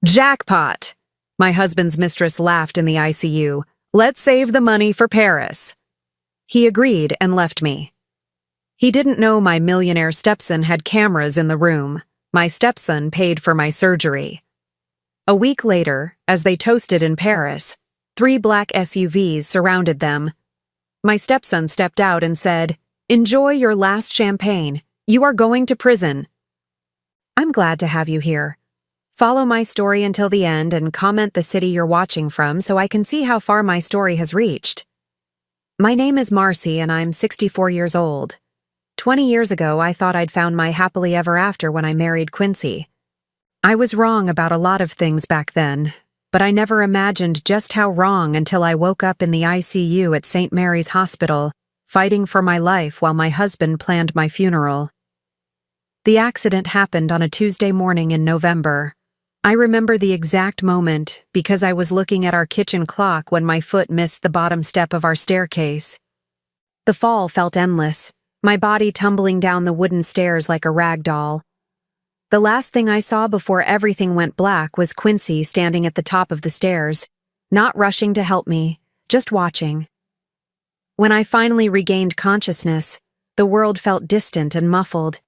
Jackpot! My husband's mistress laughed in the ICU. Let's save the money for Paris. He agreed and left me. He didn't know my millionaire stepson had cameras in the room. My stepson paid for my surgery. A week later, as they toasted in Paris, 3 black SUVs surrounded them. My stepson stepped out and said, "Enjoy your last champagne. You are going to prison." I'm glad to have you here. Follow my story until the end and comment the city you're watching from so I can see how far my story has reached. My name is Marcy and I'm 64 years old. 20 years ago, I thought I'd found my happily ever after when I married Quincy. I was wrong about a lot of things back then, but I never imagined just how wrong until I woke up in the ICU at St. Mary's Hospital, fighting for my life while my husband planned my funeral. The accident happened on a Tuesday morning in November. I remember the exact moment because I was looking at our kitchen clock when my foot missed the bottom step of our staircase. The fall felt endless, my body tumbling down the wooden stairs like a rag doll. The last thing I saw before everything went black was Quincy standing at the top of the stairs, not rushing to help me, just watching. When I finally regained consciousness, the world felt distant and muffled.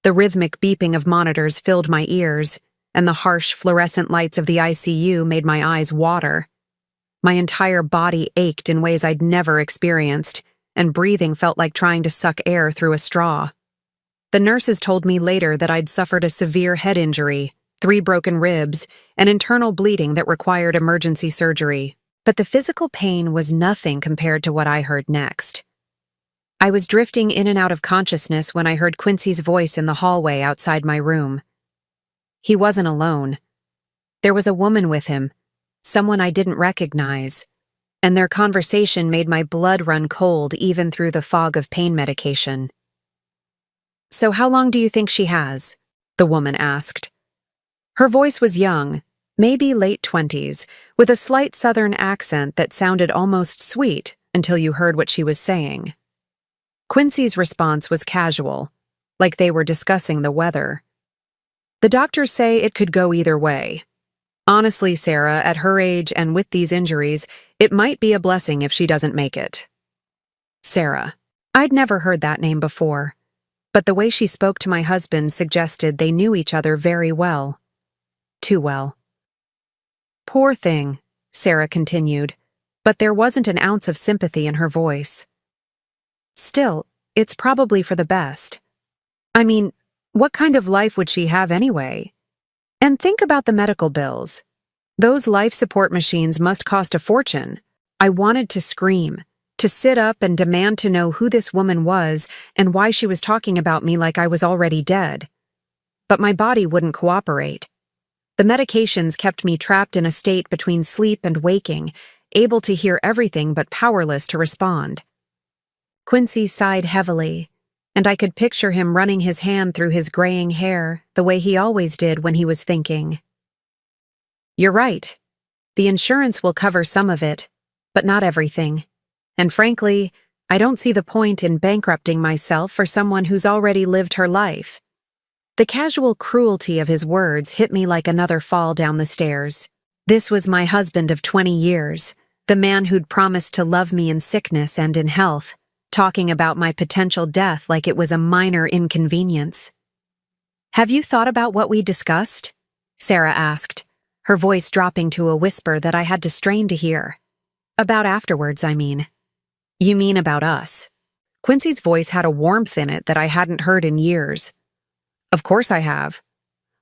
The rhythmic beeping of monitors filled my ears, and the harsh fluorescent lights of the ICU made my eyes water. My entire body ached in ways I'd never experienced, and breathing felt like trying to suck air through a straw. The nurses told me later that I'd suffered a severe head injury, 3 broken ribs, and internal bleeding that required emergency surgery. But the physical pain was nothing compared to what I heard next. I was drifting in and out of consciousness when I heard Quincy's voice in the hallway outside my room. He wasn't alone. There was a woman with him, someone I didn't recognize, and their conversation made my blood run cold even through the fog of pain medication. "So how long do you think she has?" the woman asked. Her voice was young, maybe late 20s, with a slight southern accent that sounded almost sweet until you heard what she was saying. Quincy's response was casual, like they were discussing the weather. "The doctors say it could go either way. Honestly, Sarah, at her age and with these injuries, it might be a blessing if she doesn't make it." Sarah. I'd never heard that name before, but the way she spoke to my husband suggested they knew each other very well. Too well. "Poor thing," Sarah continued, but there wasn't an ounce of sympathy in her voice. "Still, it's probably for the best. I mean, what kind of life would she have anyway? And think about the medical bills. Those life support machines must cost a fortune." I wanted to scream, to sit up and demand to know who this woman was and why she was talking about me like I was already dead. But my body wouldn't cooperate. The medications kept me trapped in a state between sleep and waking, able to hear everything but powerless to respond. Quincy sighed heavily, and I could picture him running his hand through his graying hair the way he always did when he was thinking. "You're right. The insurance will cover some of it, but not everything. And frankly, I don't see the point in bankrupting myself for someone who's already lived her life." The casual cruelty of his words hit me like another fall down the stairs. This was my husband of 20 years, the man who'd promised to love me in sickness and in health, talking about my potential death like it was a minor inconvenience. "Have you thought about what we discussed?" Sarah asked, her voice dropping to a whisper that I had to strain to hear. "About afterwards, I mean." "You mean about us?" Quincy's voice had a warmth in it that I hadn't heard in years. "Of course I have.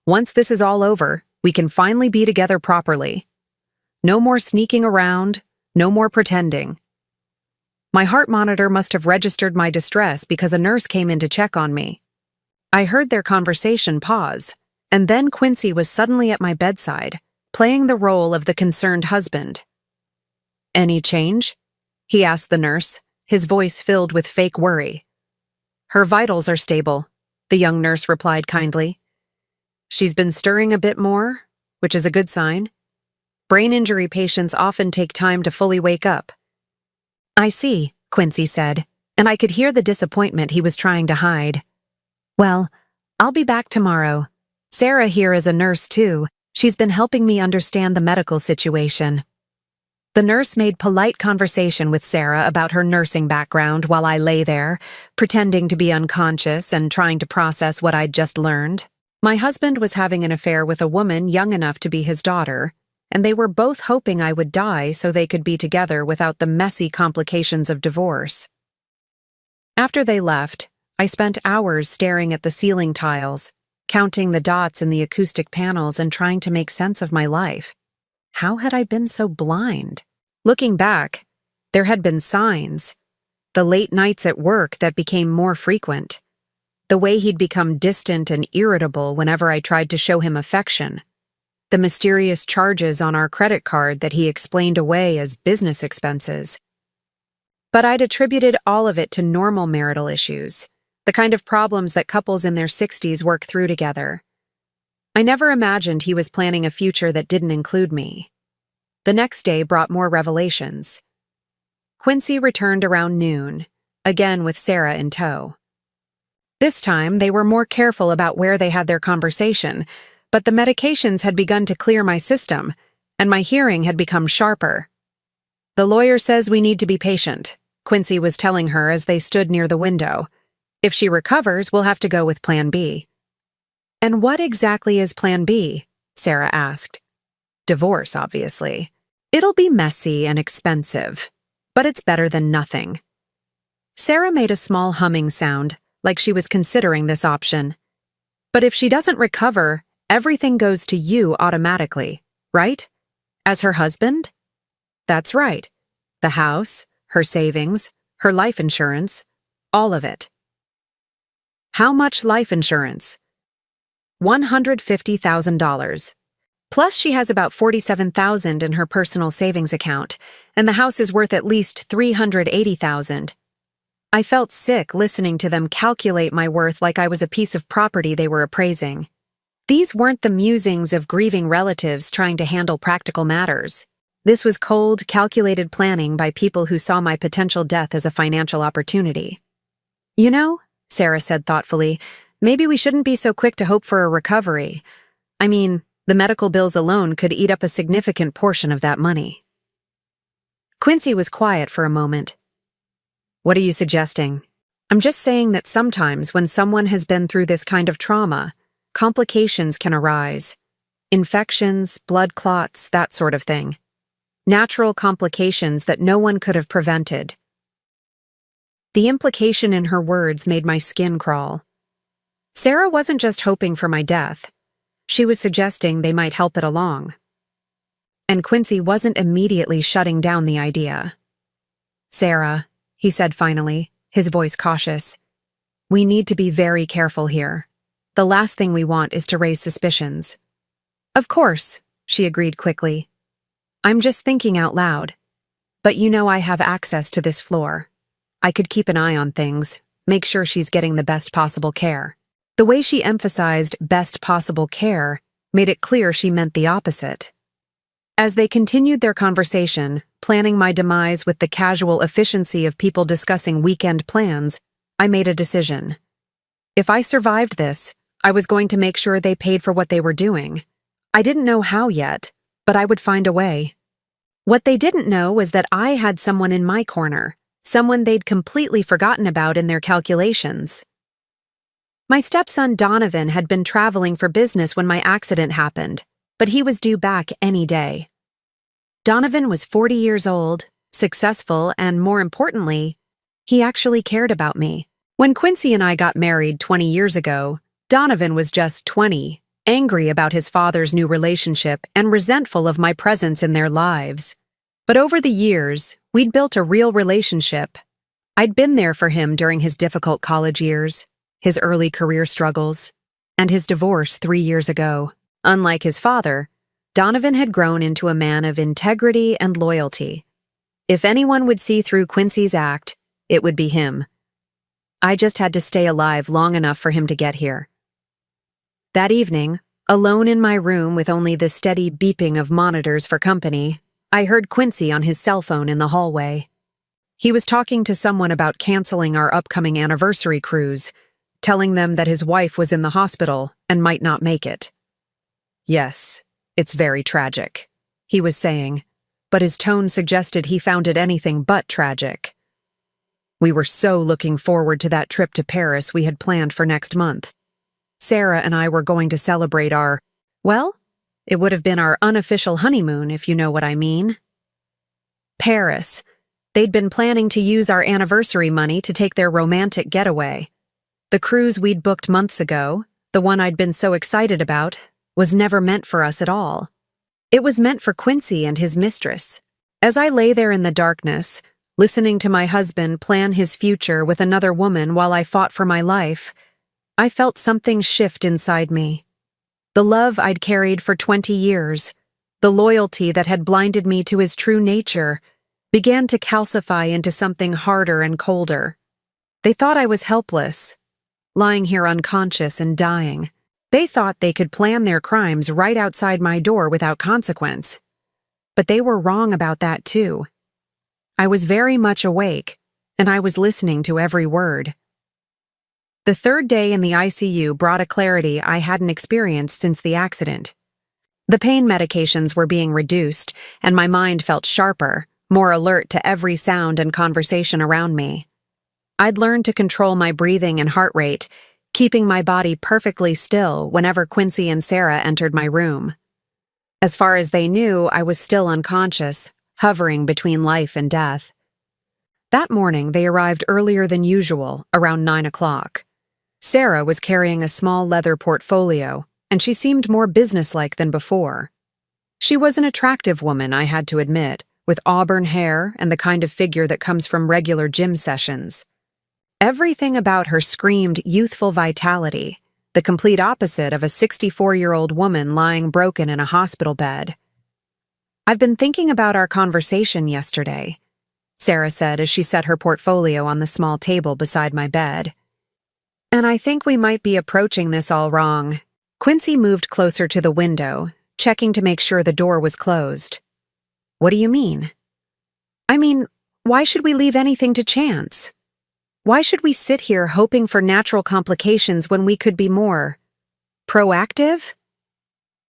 Once this is all over, we can finally be together properly. No more sneaking around, no more pretending." My heart monitor must have registered my distress because a nurse came in to check on me. I heard their conversation pause, and then Quincy was suddenly at my bedside, playing the role of the concerned husband. "Any change?" he asked the nurse, his voice filled with fake worry. "Her vitals are stable," the young nurse replied kindly. "She's been stirring a bit more, which is a good sign. Brain injury patients often take time to fully wake up." "I see," Quincy said, and I could hear the disappointment he was trying to hide. "Well, I'll be back tomorrow. Sarah here is a nurse too, She's been helping me understand the medical situation. The nurse made polite conversation with Sarah about her nursing background while I lay there, pretending to be unconscious and trying to process what I'd just learned. My husband was having an affair with a woman young enough to be his daughter, and they were both hoping I would die so they could be together without the messy complications of divorce. After they left, I spent hours staring at the ceiling tiles, counting the dots in the acoustic panels and trying to make sense of my life. How had I been so blind? Looking back, there had been signs. The late nights at work that became more frequent. The way he'd become distant and irritable whenever I tried to show him affection. The mysterious charges on our credit card that he explained away as business expenses. But I'd attributed all of it to normal marital issues, the kind of problems that couples in their 60s work through together. I never imagined he was planning a future that didn't include me. The next day brought more revelations. Quincy returned around noon, again with Sarah in tow. This time, they were more careful about where they had their conversation, but the medications had begun to clear my system, and my hearing had become sharper. "The lawyer says we need to be patient," Quincy was telling her as they stood near the window. "If she recovers, we'll have to go with Plan B." "And what exactly is Plan B?" Sarah asked. "Divorce, obviously. It'll be messy and expensive, but it's better than nothing." Sarah made a small humming sound, like she was considering this option. "But if she doesn't recover, everything goes to you automatically, right? As her husband?" "That's right. The house, her savings, her life insurance, all of it." "How much life insurance?" $150,000. Plus she has about $47,000 in her personal savings account, and the house is worth at least $380,000. I felt sick listening to them calculate my worth like I was a piece of property they were appraising. These weren't the musings of grieving relatives trying to handle practical matters. This was cold, calculated planning by people who saw my potential death as a financial opportunity. "You know," Sarah said thoughtfully, "maybe we shouldn't be so quick to hope for a recovery. I mean, the medical bills alone could eat up a significant portion of that money." Quincy was quiet for a moment. "What are you suggesting?" "I'm just saying that sometimes when someone has been through this kind of trauma, complications can arise. Infections, blood clots, that sort of thing. Natural complications that no one could have prevented." The implication in her words made my skin crawl. Sarah wasn't just hoping for my death. She was suggesting they might help it along. And Quincy wasn't immediately shutting down the idea. "Sarah," he said finally, his voice cautious, "we need to be very careful here. The last thing we want is to raise suspicions." "Of course," she agreed quickly. "I'm just thinking out loud. But you know I have access to this floor. I could keep an eye on things, make sure she's getting the best possible care." The way she emphasized best possible care made it clear she meant the opposite. As they continued their conversation, planning my demise with the casual efficiency of people discussing weekend plans, I made a decision. If I survived this, I was going to make sure they paid for what they were doing. I didn't know how yet, but I would find a way. What they didn't know was that I had someone in my corner, someone they'd completely forgotten about in their calculations. My stepson Donovan had been traveling for business when my accident happened, but he was due back any day. Donovan was 40 years old, successful, and more importantly, he actually cared about me. When Quincy and I got married 20 years ago, Donovan was just 20, angry about his father's new relationship and resentful of my presence in their lives. But over the years, we'd built a real relationship. I'd been there for him during his difficult college years, his early career struggles, and his divorce 3 years ago. Unlike his father, Donovan had grown into a man of integrity and loyalty. If anyone would see through Quincy's act, it would be him. I just had to stay alive long enough for him to get here. That evening, alone in my room with only the steady beeping of monitors for company, I heard Quincy on his cell phone in the hallway. He was talking to someone about canceling our upcoming anniversary cruise, telling them that his wife was in the hospital and might not make it. Yes, It's very tragic, he was saying, but his tone suggested he found it anything but tragic. We were so looking forward to that trip to Paris we had planned for next month. Sarah and I were going to celebrate well, it would have been our unofficial honeymoon, if you know what I mean. Paris. They'd been planning to use our anniversary money to take their romantic getaway. The cruise we'd booked months ago, the one I'd been so excited about, was never meant for us at all. It was meant for Quincy and his mistress. As I lay there in the darkness, listening to my husband plan his future with another woman while I fought for my life, I felt something shift inside me. The love I'd carried for 20 years, the loyalty that had blinded me to his true nature, began to calcify into something harder and colder. They thought I was helpless, lying here unconscious and dying. They thought they could plan their crimes right outside my door without consequence. But they were wrong about that too. I was very much awake, and I was listening to every word. The third day in the ICU brought a clarity I hadn't experienced since the accident. The pain medications were being reduced, and my mind felt sharper, more alert to every sound and conversation around me. I'd learned to control my breathing and heart rate, keeping my body perfectly still whenever Quincy and Sarah entered my room. As far as they knew, I was still unconscious, hovering between life and death. That morning, they arrived earlier than usual, around 9 o'clock. Sarah was carrying a small leather portfolio, and she seemed more businesslike than before. She was an attractive woman, I had to admit, with auburn hair and the kind of figure that comes from regular gym sessions. Everything about her screamed youthful vitality, the complete opposite of a 64-year-old woman lying broken in a hospital bed. "I've been thinking about our conversation yesterday," Sarah said as she set her portfolio on the small table beside my bed. "And I think we might be approaching this all wrong." Quincy moved closer to the window, checking to make sure the door was closed. "What do you mean?" "I mean, why should we leave anything to chance? Why should we sit here hoping for natural complications when we could be more proactive?"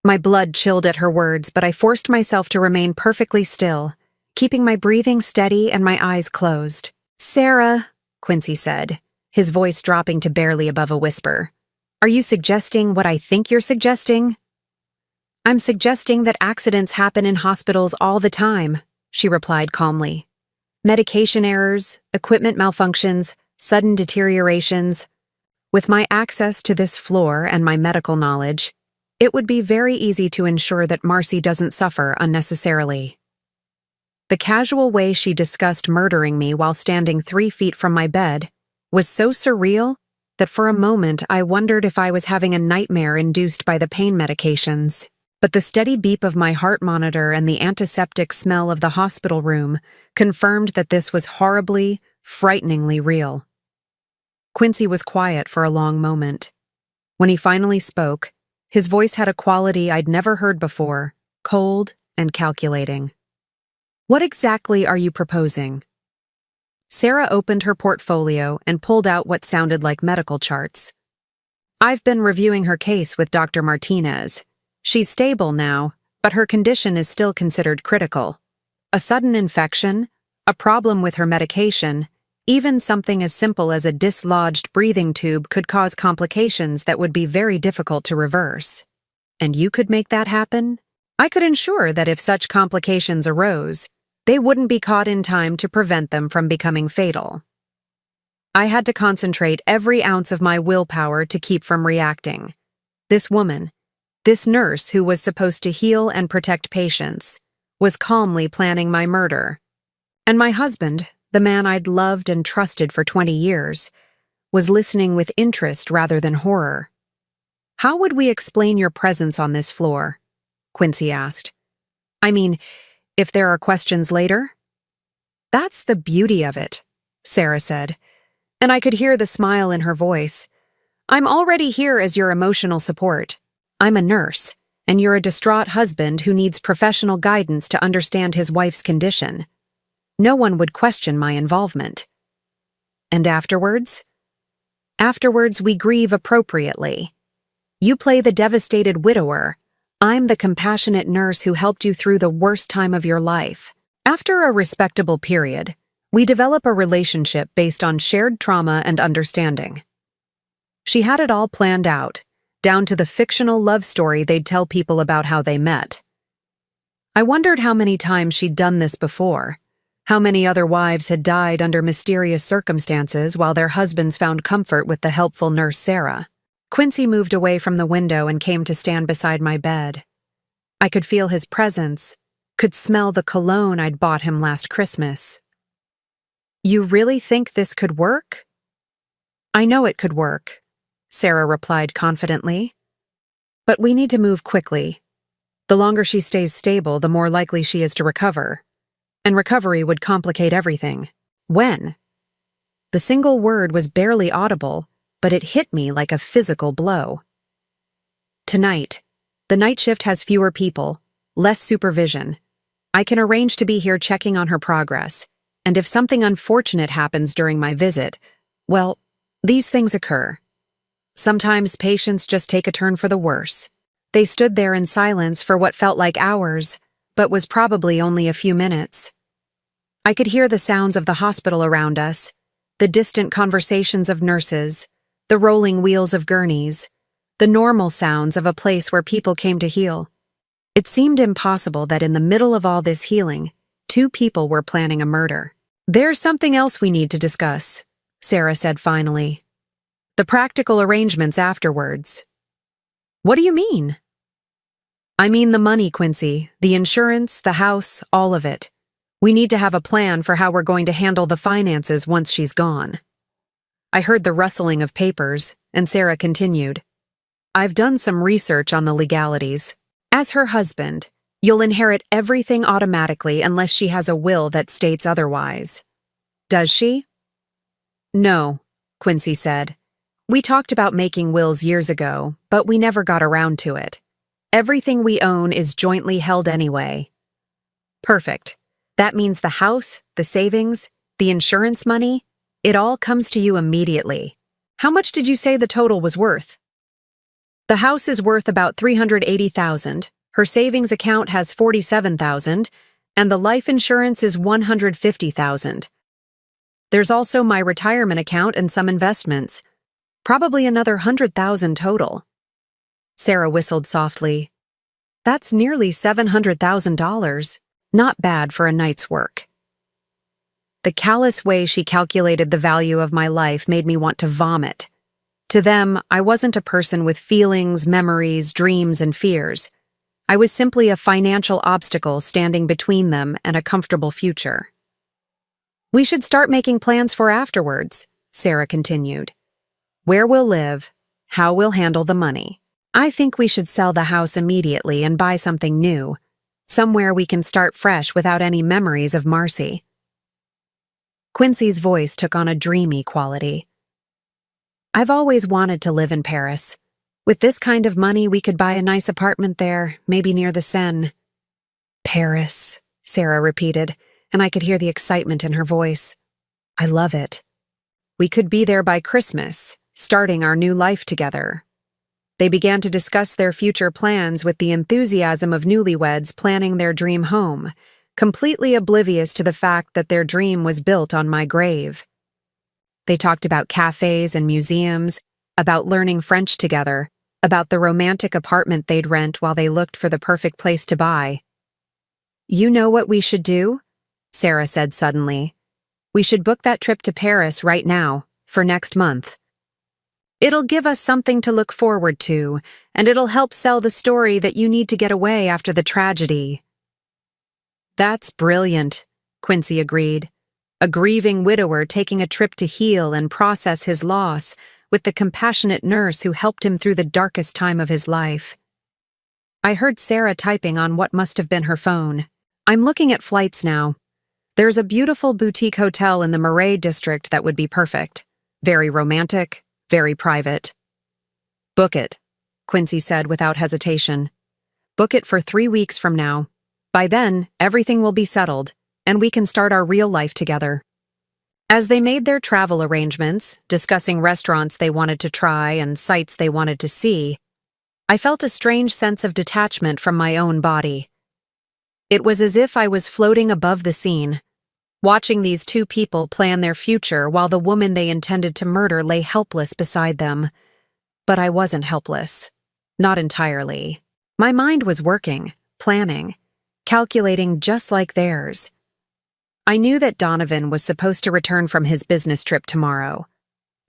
My blood chilled at her words, but I forced myself to remain perfectly still, keeping my breathing steady and my eyes closed. "Sarah," Quincy said, his voice dropping to barely above a whisper, "are you suggesting what I think you're suggesting?" "I'm suggesting that accidents happen in hospitals all the time," she replied calmly. "Medication errors, equipment malfunctions, sudden deteriorations. With my access to this floor and my medical knowledge, it would be very easy to ensure that Marcy doesn't suffer unnecessarily." The casual way she discussed murdering me while standing 3 feet from my bed was so surreal that for a moment I wondered if I was having a nightmare induced by the pain medications. But the steady beep of my heart monitor and the antiseptic smell of the hospital room confirmed that this was horribly, frighteningly real. Quincy was quiet for a long moment. When he finally spoke, his voice had a quality I'd never heard before, cold and calculating. "What exactly are you proposing?" Sarah opened her portfolio and pulled out what sounded like medical charts. "I've been reviewing her case with Dr. Martinez. She's stable now, but her condition is still considered critical. A sudden infection, a problem with her medication, even something as simple as a dislodged breathing tube could cause complications that would be very difficult to reverse. And you could make that happen? I could ensure that if such complications arose, they wouldn't be caught in time to prevent them from becoming fatal." I had to concentrate every ounce of my willpower to keep from reacting. This woman, this nurse who was supposed to heal and protect patients, was calmly planning my murder. And my husband, the man I'd loved and trusted for 20 years, was listening with interest rather than horror. "How would we explain your presence on this floor?" Quincy asked. "I mean, if there are questions later?" "That's the beauty of it," Sarah said, and I could hear the smile in her voice. "I'm already here as your emotional support. I'm a nurse, and you're a distraught husband who needs professional guidance to understand his wife's condition. No one would question my involvement." "And afterwards?" "Afterwards, we grieve appropriately. You play the devastated widower. I'm the compassionate nurse who helped you through the worst time of your life. After a respectable period, we develop a relationship based on shared trauma and understanding. She had it all planned out, down to the fictional love story they'd tell people about how they met. I wondered how many times she'd done this before, how many other wives had died under mysterious circumstances while their husbands found comfort with the helpful nurse Sarah. Quincy moved away from the window and came to stand beside my bed. I could feel his presence, could smell the cologne I'd bought him last Christmas. You really think this could work? I know it could work, Sarah replied confidently. But we need to move quickly. The longer she stays stable, the more likely she is to recover. And recovery would complicate everything. When? The single word was barely audible, but it hit me like a physical blow. Tonight. The night shift has fewer people, less supervision. I can arrange to be here checking on her progress, and if something unfortunate happens during my visit, well, these things occur. Sometimes patients just take a turn for the worse. They stood there in silence for what felt like hours, but was probably only a few minutes. I could hear the sounds of the hospital around us, the distant conversations of nurses, the rolling wheels of gurneys, the normal sounds of a place where people came to heal. It seemed impossible that in the middle of all this healing, two people were planning a murder. There's something else we need to discuss, Sarah said finally. The practical arrangements afterwards. What do you mean? I mean the money, Quincy, the insurance, the house, all of it. We need to have a plan for how we're going to handle the finances once she's gone. I heard the rustling of papers, and Sarah continued. I've done some research on the legalities. As her husband, you'll inherit everything automatically unless she has a will that states otherwise. Does she? No, Quincy said. We talked about making wills years ago, but we never got around to it. Everything we own is jointly held anyway. Perfect. That means the house, the savings, the insurance money, it all comes to you immediately. How much did you say the total was worth? The house is worth about $380,000, her savings account has $47,000, and the life insurance is $150,000. There's also my retirement account and some investments. Probably another $100,000 total. Sarah whistled softly. That's nearly $700,000. Not bad for a night's work. The callous way she calculated the value of my life made me want to vomit. To them, I wasn't a person with feelings, memories, dreams, and fears. I was simply a financial obstacle standing between them and a comfortable future. We should start making plans for afterwards, Sarah continued. Where we'll live, how we'll handle the money. I think we should sell the house immediately and buy something new, somewhere we can start fresh without any memories of Marcy. Quincy's voice took on a dreamy quality. I've always wanted to live in Paris. With this kind of money, we could buy a nice apartment there, maybe near the Seine. Paris, Sarah repeated, and I could hear the excitement in her voice. I love it. We could be there by Christmas, starting our new life together. They began to discuss their future plans with the enthusiasm of newlyweds planning their dream home, completely oblivious to the fact that their dream was built on my grave. They talked about cafes and museums, about learning French together, about the romantic apartment they'd rent while they looked for the perfect place to buy. You know what we should do? Sarah said suddenly. We should book that trip to Paris right now, for next month. It'll give us something to look forward to, and it'll help sell the story that you need to get away after the tragedy. That's brilliant, Quincy agreed. A grieving widower taking a trip to heal and process his loss with the compassionate nurse who helped him through the darkest time of his life. I heard Sarah typing on what must have been her phone. I'm looking at flights now. There's a beautiful boutique hotel in the Marais district that would be perfect. Very romantic, very private. Book it, Quincy said without hesitation. Book it for 3 weeks from now. By then, everything will be settled, and we can start our real life together. As they made their travel arrangements, discussing restaurants they wanted to try and sights they wanted to see, I felt a strange sense of detachment from my own body. It was as if I was floating above the scene, watching these two people plan their future while the woman they intended to murder lay helpless beside them. But I wasn't helpless. Not entirely. My mind was working, planning, calculating just like theirs. I knew that Donovan was supposed to return from his business trip tomorrow.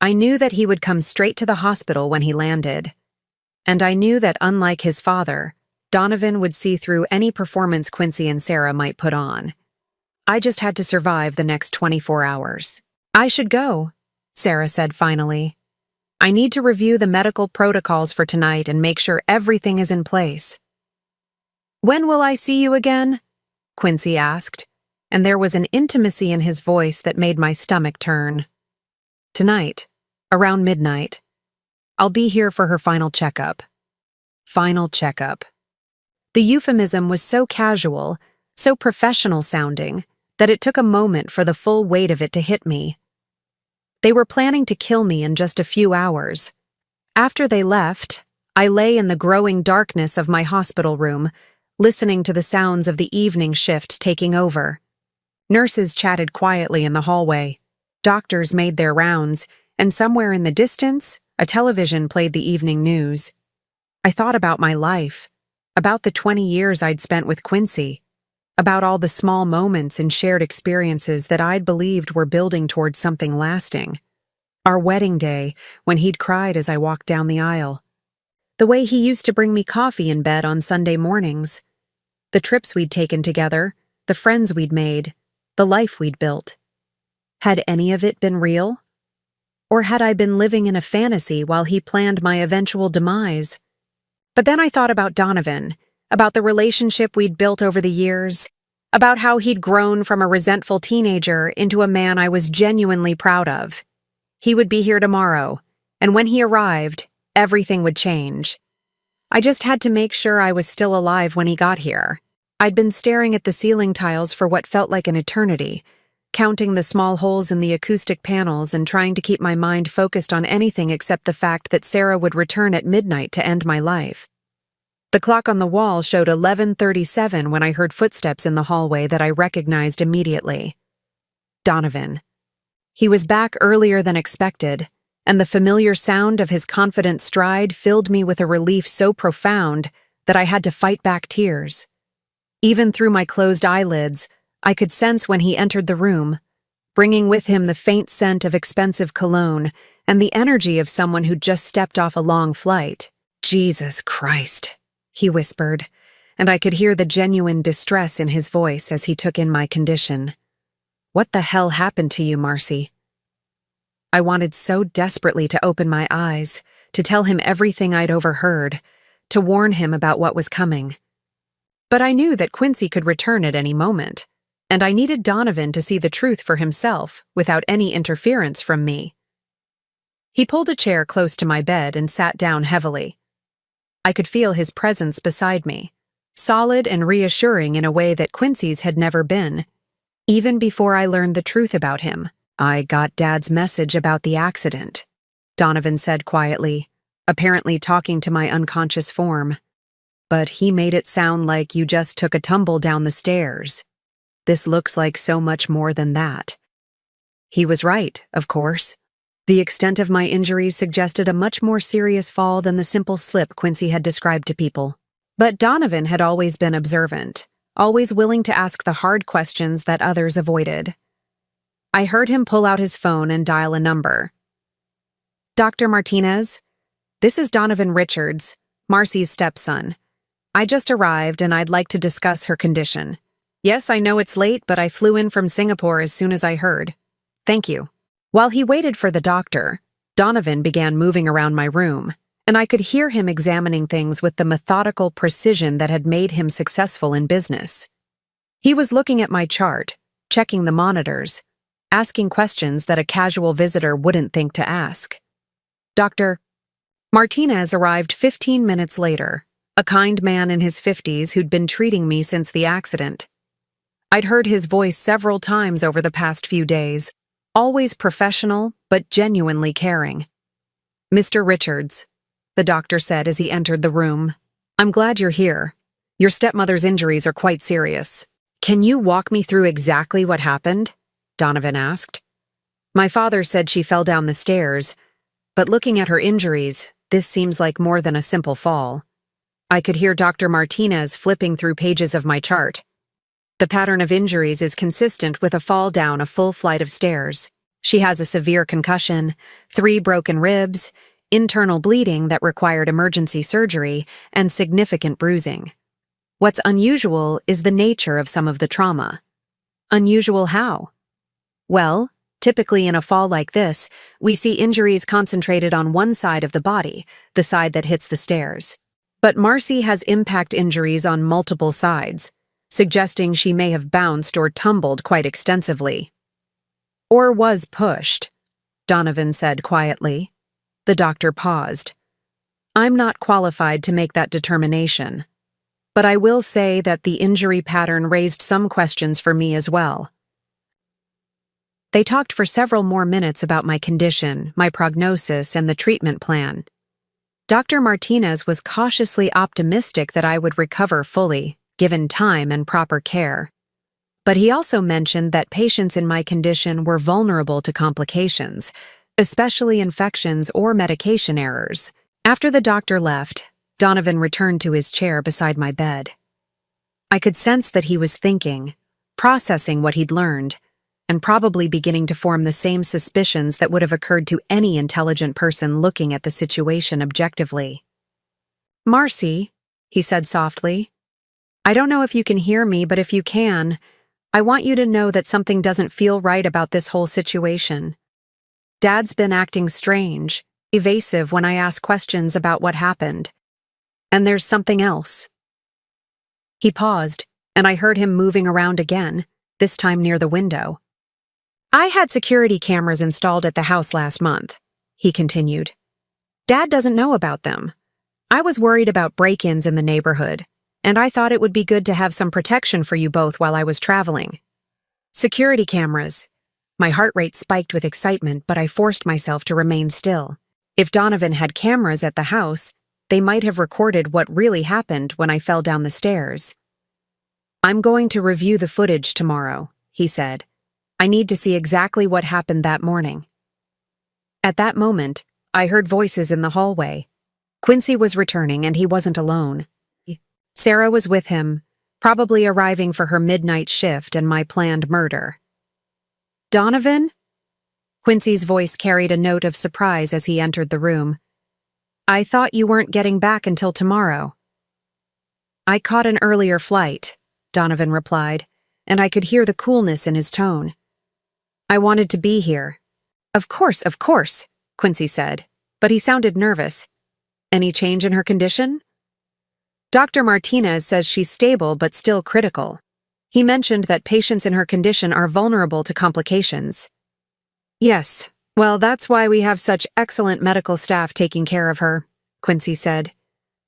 I knew that he would come straight to the hospital when he landed. And I knew that unlike his father, Donovan would see through any performance Quincy and Sarah might put on. I just had to survive the next 24 hours. I should go, Sarah said finally. I need to review the medical protocols for tonight and make sure everything is in place. When will I see you again? Quincy asked, and there was an intimacy in his voice that made my stomach turn. Tonight, around midnight. I'll be here for her final checkup. Final checkup. The euphemism was so casual, so professional sounding, that it took a moment for the full weight of it to hit me. They were planning to kill me in just a few hours. After they left, I lay in the growing darkness of my hospital room, listening to the sounds of the evening shift taking over. Nurses chatted quietly in the hallway. Doctors made their rounds, and somewhere in the distance, a television played the evening news. I thought about my life, about the 20 years I'd spent with Quincy, about all the small moments and shared experiences that I'd believed were building towards something lasting. Our wedding day, when he'd cried as I walked down the aisle. The way he used to bring me coffee in bed on Sunday mornings. The trips we'd taken together, the friends we'd made, the life we'd built. Had any of it been real? Or had I been living in a fantasy while he planned my eventual demise? But then I thought about Donovan, about the relationship we'd built over the years, about how he'd grown from a resentful teenager into a man I was genuinely proud of. He would be here tomorrow, and when he arrived, everything would change. I just had to make sure I was still alive when he got here. I'd been staring at the ceiling tiles for what felt like an eternity, counting the small holes in the acoustic panels and trying to keep my mind focused on anything except the fact that Sarah would return at midnight to end my life. The clock on the wall showed 11:37 when I heard footsteps in the hallway that I recognized immediately. Donovan. He was back earlier than expected, and the familiar sound of his confident stride filled me with a relief so profound that I had to fight back tears. Even through my closed eyelids, I could sense when he entered the room, bringing with him the faint scent of expensive cologne and the energy of someone who'd just stepped off a long flight. "Jesus Christ," he whispered, and I could hear the genuine distress in his voice as he took in my condition. "What the hell happened to you, Marcy?" I wanted so desperately to open my eyes, to tell him everything I'd overheard, to warn him about what was coming. But I knew that Quincy could return at any moment, and I needed Donovan to see the truth for himself without any interference from me. He pulled a chair close to my bed and sat down heavily. I could feel his presence beside me, solid and reassuring in a way that Quincy's had never been. Even before I learned the truth about him, "I got Dad's message about the accident," Donovan said quietly, apparently talking to my unconscious form. "But he made it sound like you just took a tumble down the stairs. This looks like so much more than that." He was right, of course. The extent of my injuries suggested a much more serious fall than the simple slip Quincy had described to people. But Donovan had always been observant, always willing to ask the hard questions that others avoided. I heard him pull out his phone and dial a number. "Dr. Martinez, this is Donovan Richards, Marcy's stepson. I just arrived and I'd like to discuss her condition. Yes, I know it's late, but I flew in from Singapore as soon as I heard. Thank you." While he waited for the doctor, Donovan began moving around my room, and I could hear him examining things with the methodical precision that had made him successful in business. He was looking at my chart, checking the monitors, asking questions that a casual visitor wouldn't think to ask. Dr. Martinez arrived 15 minutes later, a kind man in his 50s who'd been treating me since the accident. I'd heard his voice several times over the past few days, always professional but genuinely caring. "Mr. Richards, the doctor said as he entered the room. "I'm glad you're here. Your stepmother's injuries are quite serious." "Can you walk me through exactly what happened?" Donovan asked. "My father said she fell down the stairs, but looking at her injuries, this seems like more than a simple fall." I could hear Dr. Martinez flipping through pages of my chart. "The pattern of injuries is consistent with a fall down a full flight of stairs. She has a severe concussion, 3 broken ribs, internal bleeding that required emergency surgery, and significant bruising. What's unusual is the nature of some of the trauma." "Unusual how?" "Well, typically in a fall like this, we see injuries concentrated on one side of the body, the side that hits the stairs. But Marcy has impact injuries on multiple sides, suggesting she may have bounced or tumbled quite extensively." "Or was pushed," Donovan said quietly. The doctor paused. "I'm not qualified to make that determination, but I will say that the injury pattern raised some questions for me as well." They talked for several more minutes about my condition, my prognosis, and the treatment plan. Dr. Martinez was cautiously optimistic that I would recover fully, given time and proper care. But he also mentioned that patients in my condition were vulnerable to complications, especially infections or medication errors. After the doctor left, Donovan returned to his chair beside my bed. I could sense that he was thinking, processing what he'd learned, and probably beginning to form the same suspicions that would have occurred to any intelligent person looking at the situation objectively. "Marcy," he said softly, "I don't know if you can hear me, but if you can, I want you to know that something doesn't feel right about this whole situation. Dad's been acting strange, evasive when I ask questions about what happened. And there's something else." He paused, and I heard him moving around again, this time near the window. "I had security cameras installed at the house last month," he continued. "Dad doesn't know about them. I was worried about break-ins in the neighborhood, and I thought it would be good to have some protection for you both while I was traveling." Security cameras. My heart rate spiked with excitement, but I forced myself to remain still. If Donovan had cameras at the house, they might have recorded what really happened when I fell down the stairs. "I'm going to review the footage tomorrow," he said. "I need to see exactly what happened that morning." At that moment, I heard voices in the hallway. Quincy was returning, and he wasn't alone. Sarah was with him, probably arriving for her midnight shift and my planned murder. "Donovan?" Quincy's voice carried a note of surprise as he entered the room. "I thought you weren't getting back until tomorrow." "I caught an earlier flight," Donovan replied, and I could hear the coolness in his tone. "I wanted to be here." Of course," Quincy said, but he sounded nervous. "Any change in her condition?" "Dr. Martinez says she's stable but still critical. He mentioned that patients in her condition are vulnerable to complications." "Yes, well, that's why we have such excellent medical staff taking care of her," Quincy said.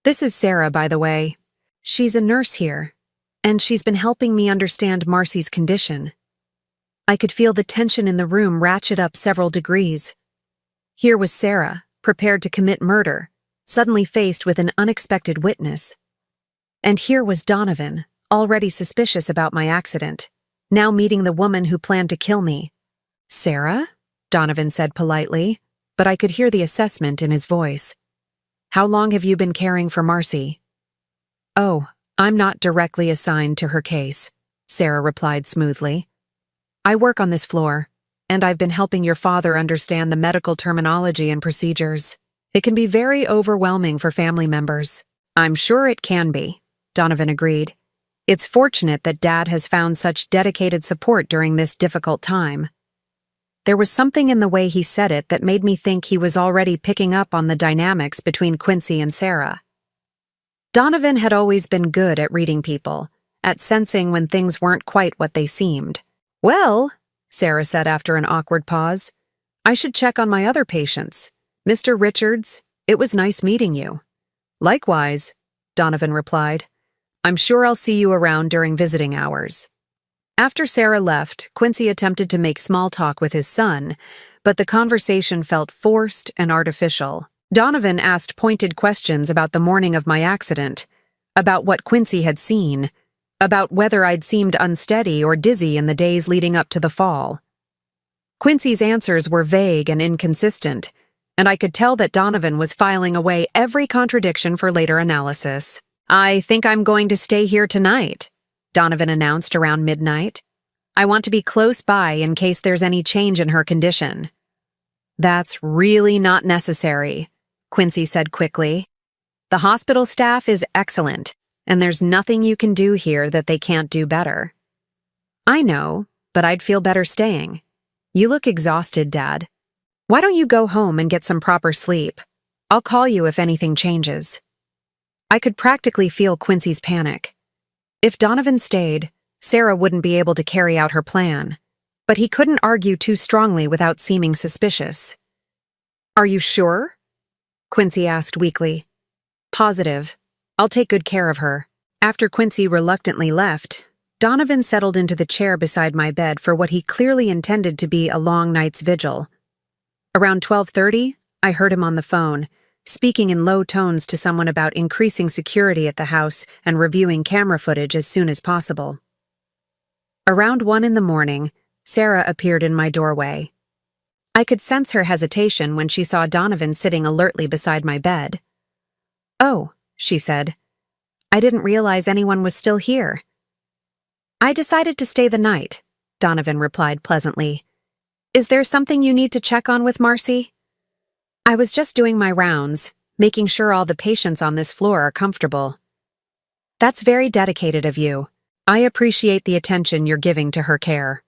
"This is Sarah, by the way. She's a nurse here, and she's been helping me understand Marcy's condition." I could feel the tension in the room ratchet up several degrees. Here was Sarah, prepared to commit murder, suddenly faced with an unexpected witness. And here was Donovan, already suspicious about my accident, now meeting the woman who planned to kill me. "Sarah?" Donovan said politely, but I could hear the assessment in his voice. "How long have you been caring for Marcy?" "Oh, I'm not directly assigned to her case," Sarah replied smoothly. "I work on this floor, and I've been helping your father understand the medical terminology and procedures. It can be very overwhelming for family members." "I'm sure it can be," Donovan agreed. "It's fortunate that Dad has found such dedicated support during this difficult time." There was something in the way he said it that made me think he was already picking up on the dynamics between Quincy and Sarah. Donovan had always been good at reading people, at sensing when things weren't quite what they seemed. "Well," Sarah said after an awkward pause, "I should check on my other patients. Mr. Richards, it was nice meeting you." "Likewise," Donovan replied. "I'm sure I'll see you around during visiting hours." After Sarah left, Quincy attempted to make small talk with his son, but the conversation felt forced and artificial. Donovan asked pointed questions about the morning of my accident, about what Quincy had seen, about whether I'd seemed unsteady or dizzy in the days leading up to the fall. Quincy's answers were vague and inconsistent, and I could tell that Donovan was filing away every contradiction for later analysis. "I think I'm going to stay here tonight," Donovan announced around midnight. "I want to be close by in case there's any change in her condition." "That's really not necessary," Quincy said quickly. "The hospital staff is excellent, and there's nothing you can do here that they can't do better." "I know, but I'd feel better staying. You look exhausted, Dad. Why don't you go home and get some proper sleep? I'll call you if anything changes." I could practically feel Quincy's panic. If Donovan stayed, Sarah wouldn't be able to carry out her plan, but he couldn't argue too strongly without seeming suspicious. "Are you sure?" Quincy asked weakly. "Positive. I'll take good care of her." After Quincy reluctantly left, Donovan settled into the chair beside my bed for what he clearly intended to be a long night's vigil. Around 12:30, I heard him on the phone, speaking in low tones to someone about increasing security at the house and reviewing camera footage as soon as possible. Around 1 in the morning, Sarah appeared in my doorway. I could sense her hesitation when she saw Donovan sitting alertly beside my bed. "Oh," she said. "I didn't realize anyone was still here." "I decided to stay the night," Donovan replied pleasantly. "Is there something you need to check on with Marcy?" "I was just doing my rounds, making sure all the patients on this floor are comfortable." "That's very dedicated of you. I appreciate the attention you're giving to her care."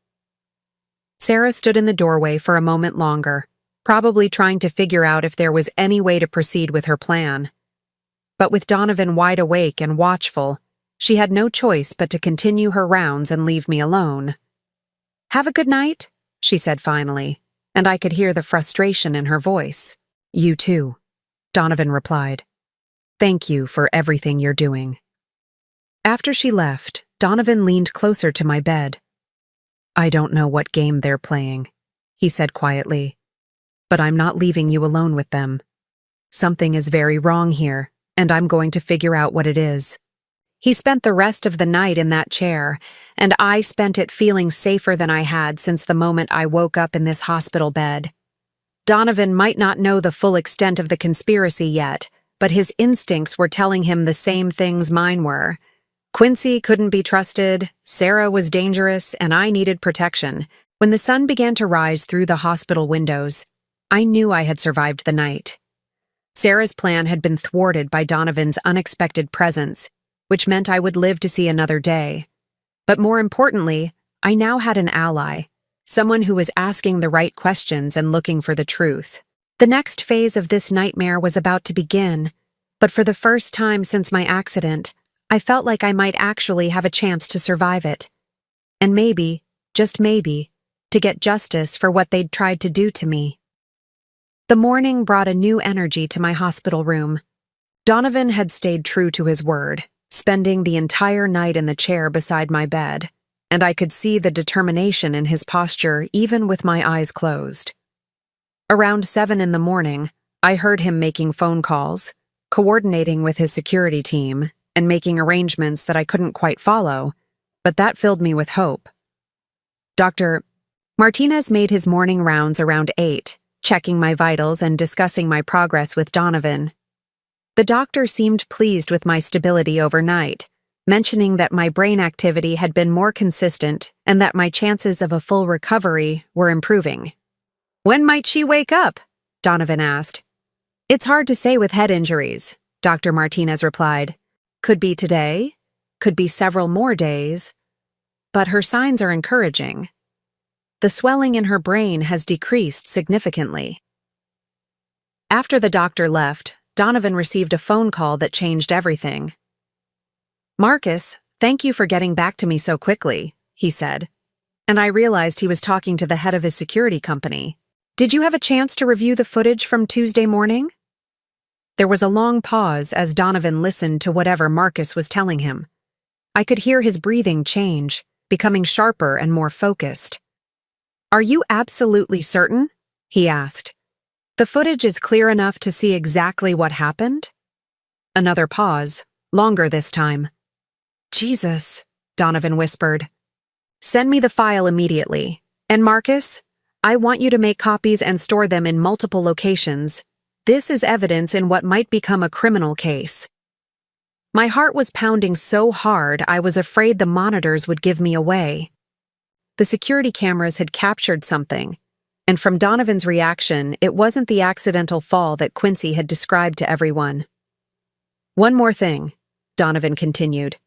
Sarah stood in the doorway for a moment longer, probably trying to figure out if there was any way to proceed with her plan. But with Donovan wide awake and watchful, she had no choice but to continue her rounds and leave me alone. "Have a good night," she said finally, and I could hear the frustration in her voice. "You too," Donovan replied. "Thank you for everything you're doing." After she left, Donovan leaned closer to my bed. "I don't know what game they're playing," he said quietly, "but I'm not leaving you alone with them. Something is very wrong here, and I'm going to figure out what it is." He spent the rest of the night in that chair, and I spent it feeling safer than I had since the moment I woke up in this hospital bed. Donovan might not know the full extent of the conspiracy yet, but his instincts were telling him the same things mine were. Quincy couldn't be trusted, Sarah was dangerous, and I needed protection. When the sun began to rise through the hospital windows, I knew I had survived the night. Sarah's plan had been thwarted by Donovan's unexpected presence, which meant I would live to see another day. But more importantly, I now had an ally, someone who was asking the right questions and looking for the truth. The next phase of this nightmare was about to begin, but for the first time since my accident, I felt like I might actually have a chance to survive it. And maybe, just maybe, to get justice for what they'd tried to do to me. The morning brought a new energy to my hospital room. Donovan had stayed true to his word, spending the entire night in the chair beside my bed, and I could see the determination in his posture even with my eyes closed. Around 7 in the morning, I heard him making phone calls, coordinating with his security team, and making arrangements that I couldn't quite follow, but that filled me with hope. Dr. Martinez made his morning rounds around 8, checking my vitals and discussing my progress with Donovan. The doctor seemed pleased with my stability overnight, mentioning that my brain activity had been more consistent and that my chances of a full recovery were improving. "When might she wake up?" Donovan asked. "It's hard to say with head injuries," Dr. Martinez replied. "Could be today, could be several more days, but her signs are encouraging. The swelling in her brain has decreased significantly." After the doctor left, Donovan received a phone call that changed everything. "Marcus, thank you for getting back to me so quickly," he said, and I realized he was talking to the head of his security company. "Did you have a chance to review the footage from Tuesday morning?" There was a long pause as Donovan listened to whatever Marcus was telling him. I could hear his breathing change, becoming sharper and more focused. "Are you absolutely certain?" he asked. The footage is clear enough to see exactly what happened? Another pause, longer this time. Jesus, Donovan whispered. Send me the file immediately. And Marcus, I want you to make copies and store them in multiple locations. This is evidence in what might become a criminal case. My heart was pounding so hard I was afraid the monitors would give me away. The security cameras had captured something, and from Donovan's reaction, it wasn't the accidental fall that Quincy had described to everyone. One more thing, Donovan continued.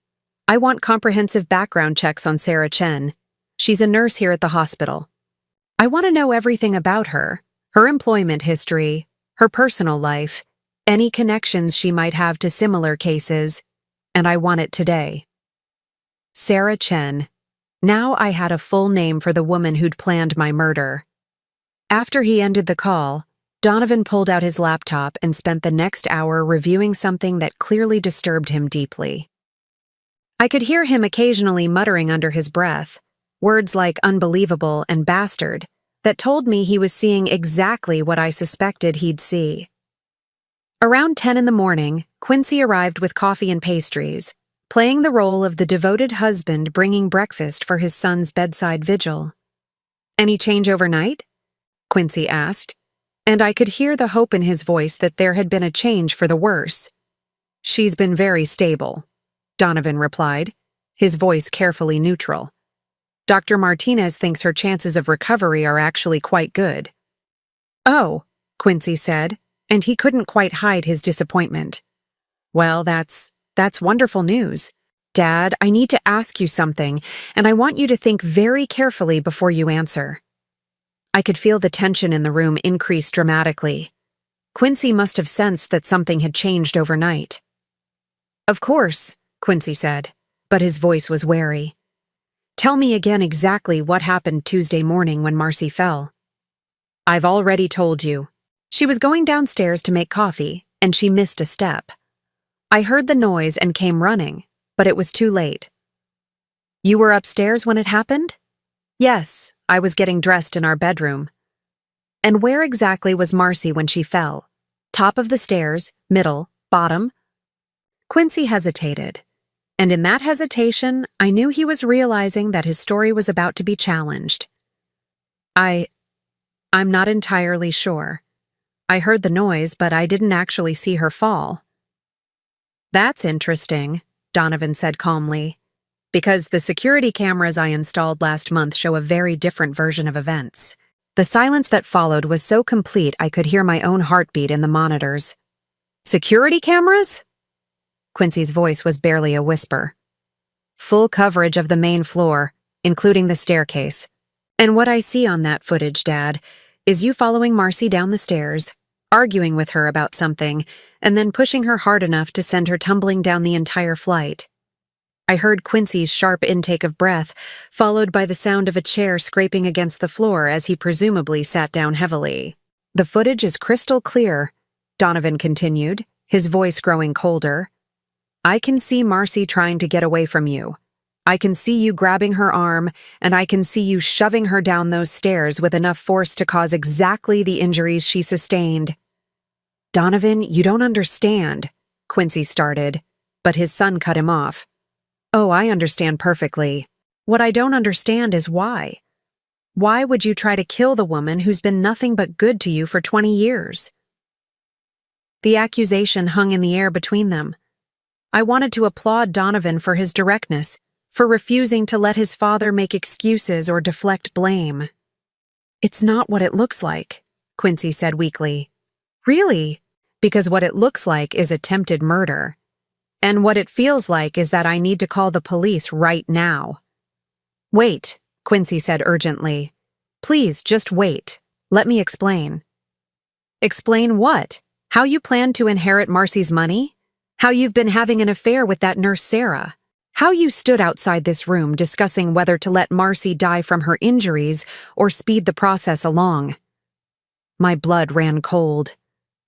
I want comprehensive background checks on Sarah Chen. She's a nurse here at the hospital. I want to know everything about her, her employment history, her personal life, any connections she might have to similar cases, and I want it today. Sarah Chen. Now I had a full name for the woman who'd planned my murder. After he ended the call, Donovan pulled out his laptop and spent the next hour reviewing something that clearly disturbed him deeply. I could hear him occasionally muttering under his breath, words like unbelievable and bastard, that told me he was seeing exactly what I suspected he'd see. Around 10 in the morning, Quincy arrived with coffee and pastries, playing the role of the devoted husband bringing breakfast for his son's bedside vigil. Any change overnight? Quincy asked, and I could hear the hope in his voice that there had been a change for the worse. She's been very stable, Donovan replied, his voice carefully neutral. Dr. Martinez thinks her chances of recovery are actually quite good. Oh, Quincy said, and he couldn't quite hide his disappointment. Well, that's wonderful news. Dad, I need to ask you something, and I want you to think very carefully before you answer. I could feel the tension in the room increase dramatically. Quincy must have sensed that something had changed overnight. Of course, Quincy said, but his voice was wary. Tell me again exactly what happened Tuesday morning when Marcy fell. I've already told you. She was going downstairs to make coffee, and she missed a step. I heard the noise and came running, but it was too late. You were upstairs when it happened? Yes, I was getting dressed in our bedroom. And where exactly was Marcy when she fell? Top of the stairs, middle, bottom? Quincy hesitated, and in that hesitation, I knew he was realizing that his story was about to be challenged. I'm not entirely sure. I heard the noise, but I didn't actually see her fall. That's interesting, Donovan said calmly, because the security cameras I installed last month show a very different version of events. The silence that followed was so complete I could hear my own heartbeat in the monitors. Security cameras? Quincy's voice was barely a whisper. Full coverage of the main floor, including the staircase. And what I see on that footage, Dad, is you following Marcy down the stairs, arguing with her about something, and then pushing her hard enough to send her tumbling down the entire flight. I heard Quincy's sharp intake of breath, followed by the sound of a chair scraping against the floor as he presumably sat down heavily. The footage is crystal clear, Donovan continued, his voice growing colder. I can see Marcy trying to get away from you. I can see you grabbing her arm, and I can see you shoving her down those stairs with enough force to cause exactly the injuries she sustained. Donovan, you don't understand, Quincy started, but his son cut him off. Oh, I understand perfectly. What I don't understand is why. Why would you try to kill the woman who's been nothing but good to you for 20 years? The accusation hung in the air between them. I wanted to applaud Donovan for his directness, for refusing to let his father make excuses or deflect blame. It's not what it looks like, Quincy said weakly. Really? Because what it looks like is attempted murder. And what it feels like is that I need to call the police right now. Wait, Quincy said urgently. Please, just wait. Let me explain. Explain what? How you plan to inherit Marcy's money? How you've been having an affair with that nurse Sarah? How you stood outside this room discussing whether to let Marcy die from her injuries or speed the process along? My blood ran cold.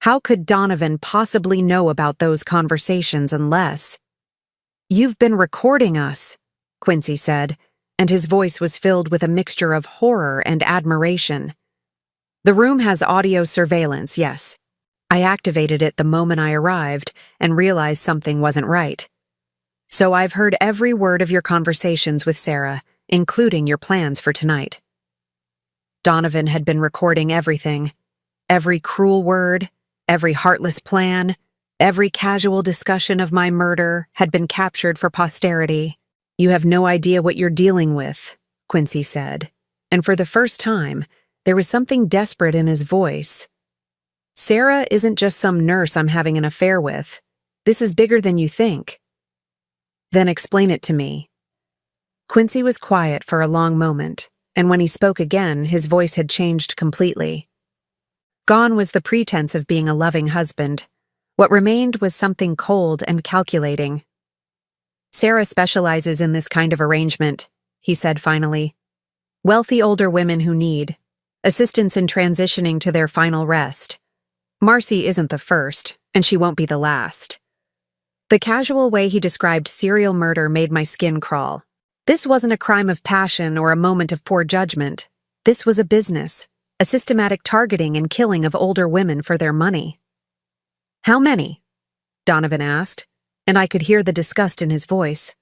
How could Donovan possibly know about those conversations unless— You've been recording us, Quincy said, and his voice was filled with a mixture of horror and admiration. The room has audio surveillance, yes. I activated it the moment I arrived and realized something wasn't right. So I've heard every word of your conversations with Sarah, including your plans for tonight. Donovan had been recording everything. Every cruel word, every heartless plan, every casual discussion of my murder had been captured for posterity. You have no idea what you're dealing with, Quincy said, and for the first time, there was something desperate in his voice. Sarah isn't just some nurse I'm having an affair with. This is bigger than you think. Then explain it to me. Quincy was quiet for a long moment, and when he spoke again, his voice had changed completely. Gone was the pretense of being a loving husband. What remained was something cold and calculating. Sarah specializes in this kind of arrangement, he said finally. Wealthy older women who need assistance in transitioning to their final rest. Marcy isn't the first, and she won't be the last. The casual way he described serial murder made my skin crawl. This wasn't a crime of passion or a moment of poor judgment. This was a business, a systematic targeting and killing of older women for their money. How many? Donovan asked, and I could hear the disgust in his voice.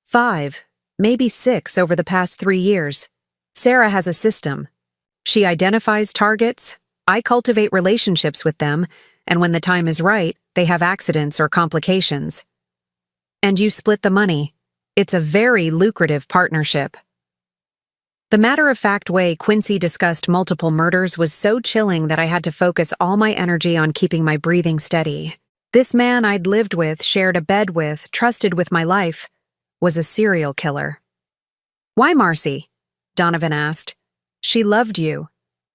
5, maybe 6 over the past 3 years. Sarah has a system. She identifies targets, I cultivate relationships with them, and when the time is right, they have accidents or complications. And you split the money. It's a very lucrative partnership. The matter-of-fact way Quincy discussed multiple murders was so chilling that I had to focus all my energy on keeping my breathing steady. This man I'd lived with, shared a bed with, trusted with my life, was a serial killer. Why Marcy? Donovan asked. She loved you.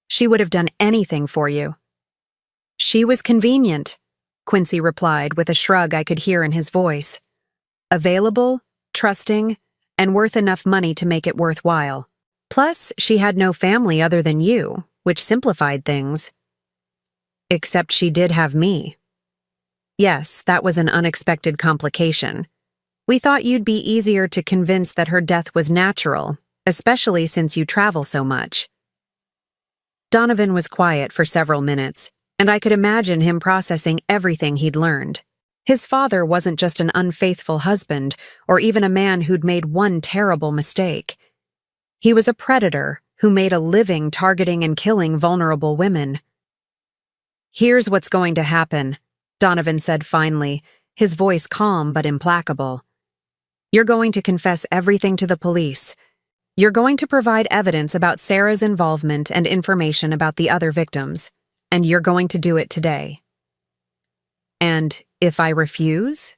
She would have done anything for you. She was convenient, Quincy replied with a shrug I could hear in his voice. Available, trusting, and worth enough money to make it worthwhile. Plus, she had no family other than you, which simplified things. Except she did have me. Yes, that was an unexpected complication. We thought you'd be easier to convince that her death was natural, especially since you travel so much. Donovan was quiet for several minutes, and I could imagine him processing everything he'd learned. His father wasn't just an unfaithful husband, or even a man who'd made one terrible mistake. He was a predator who made a living targeting and killing vulnerable women. Here's what's going to happen, Donovan said finally, his voice calm but implacable. You're going to confess everything to the police. You're going to provide evidence about Sarah's involvement and information about the other victims, and you're going to do it today. And if I refuse?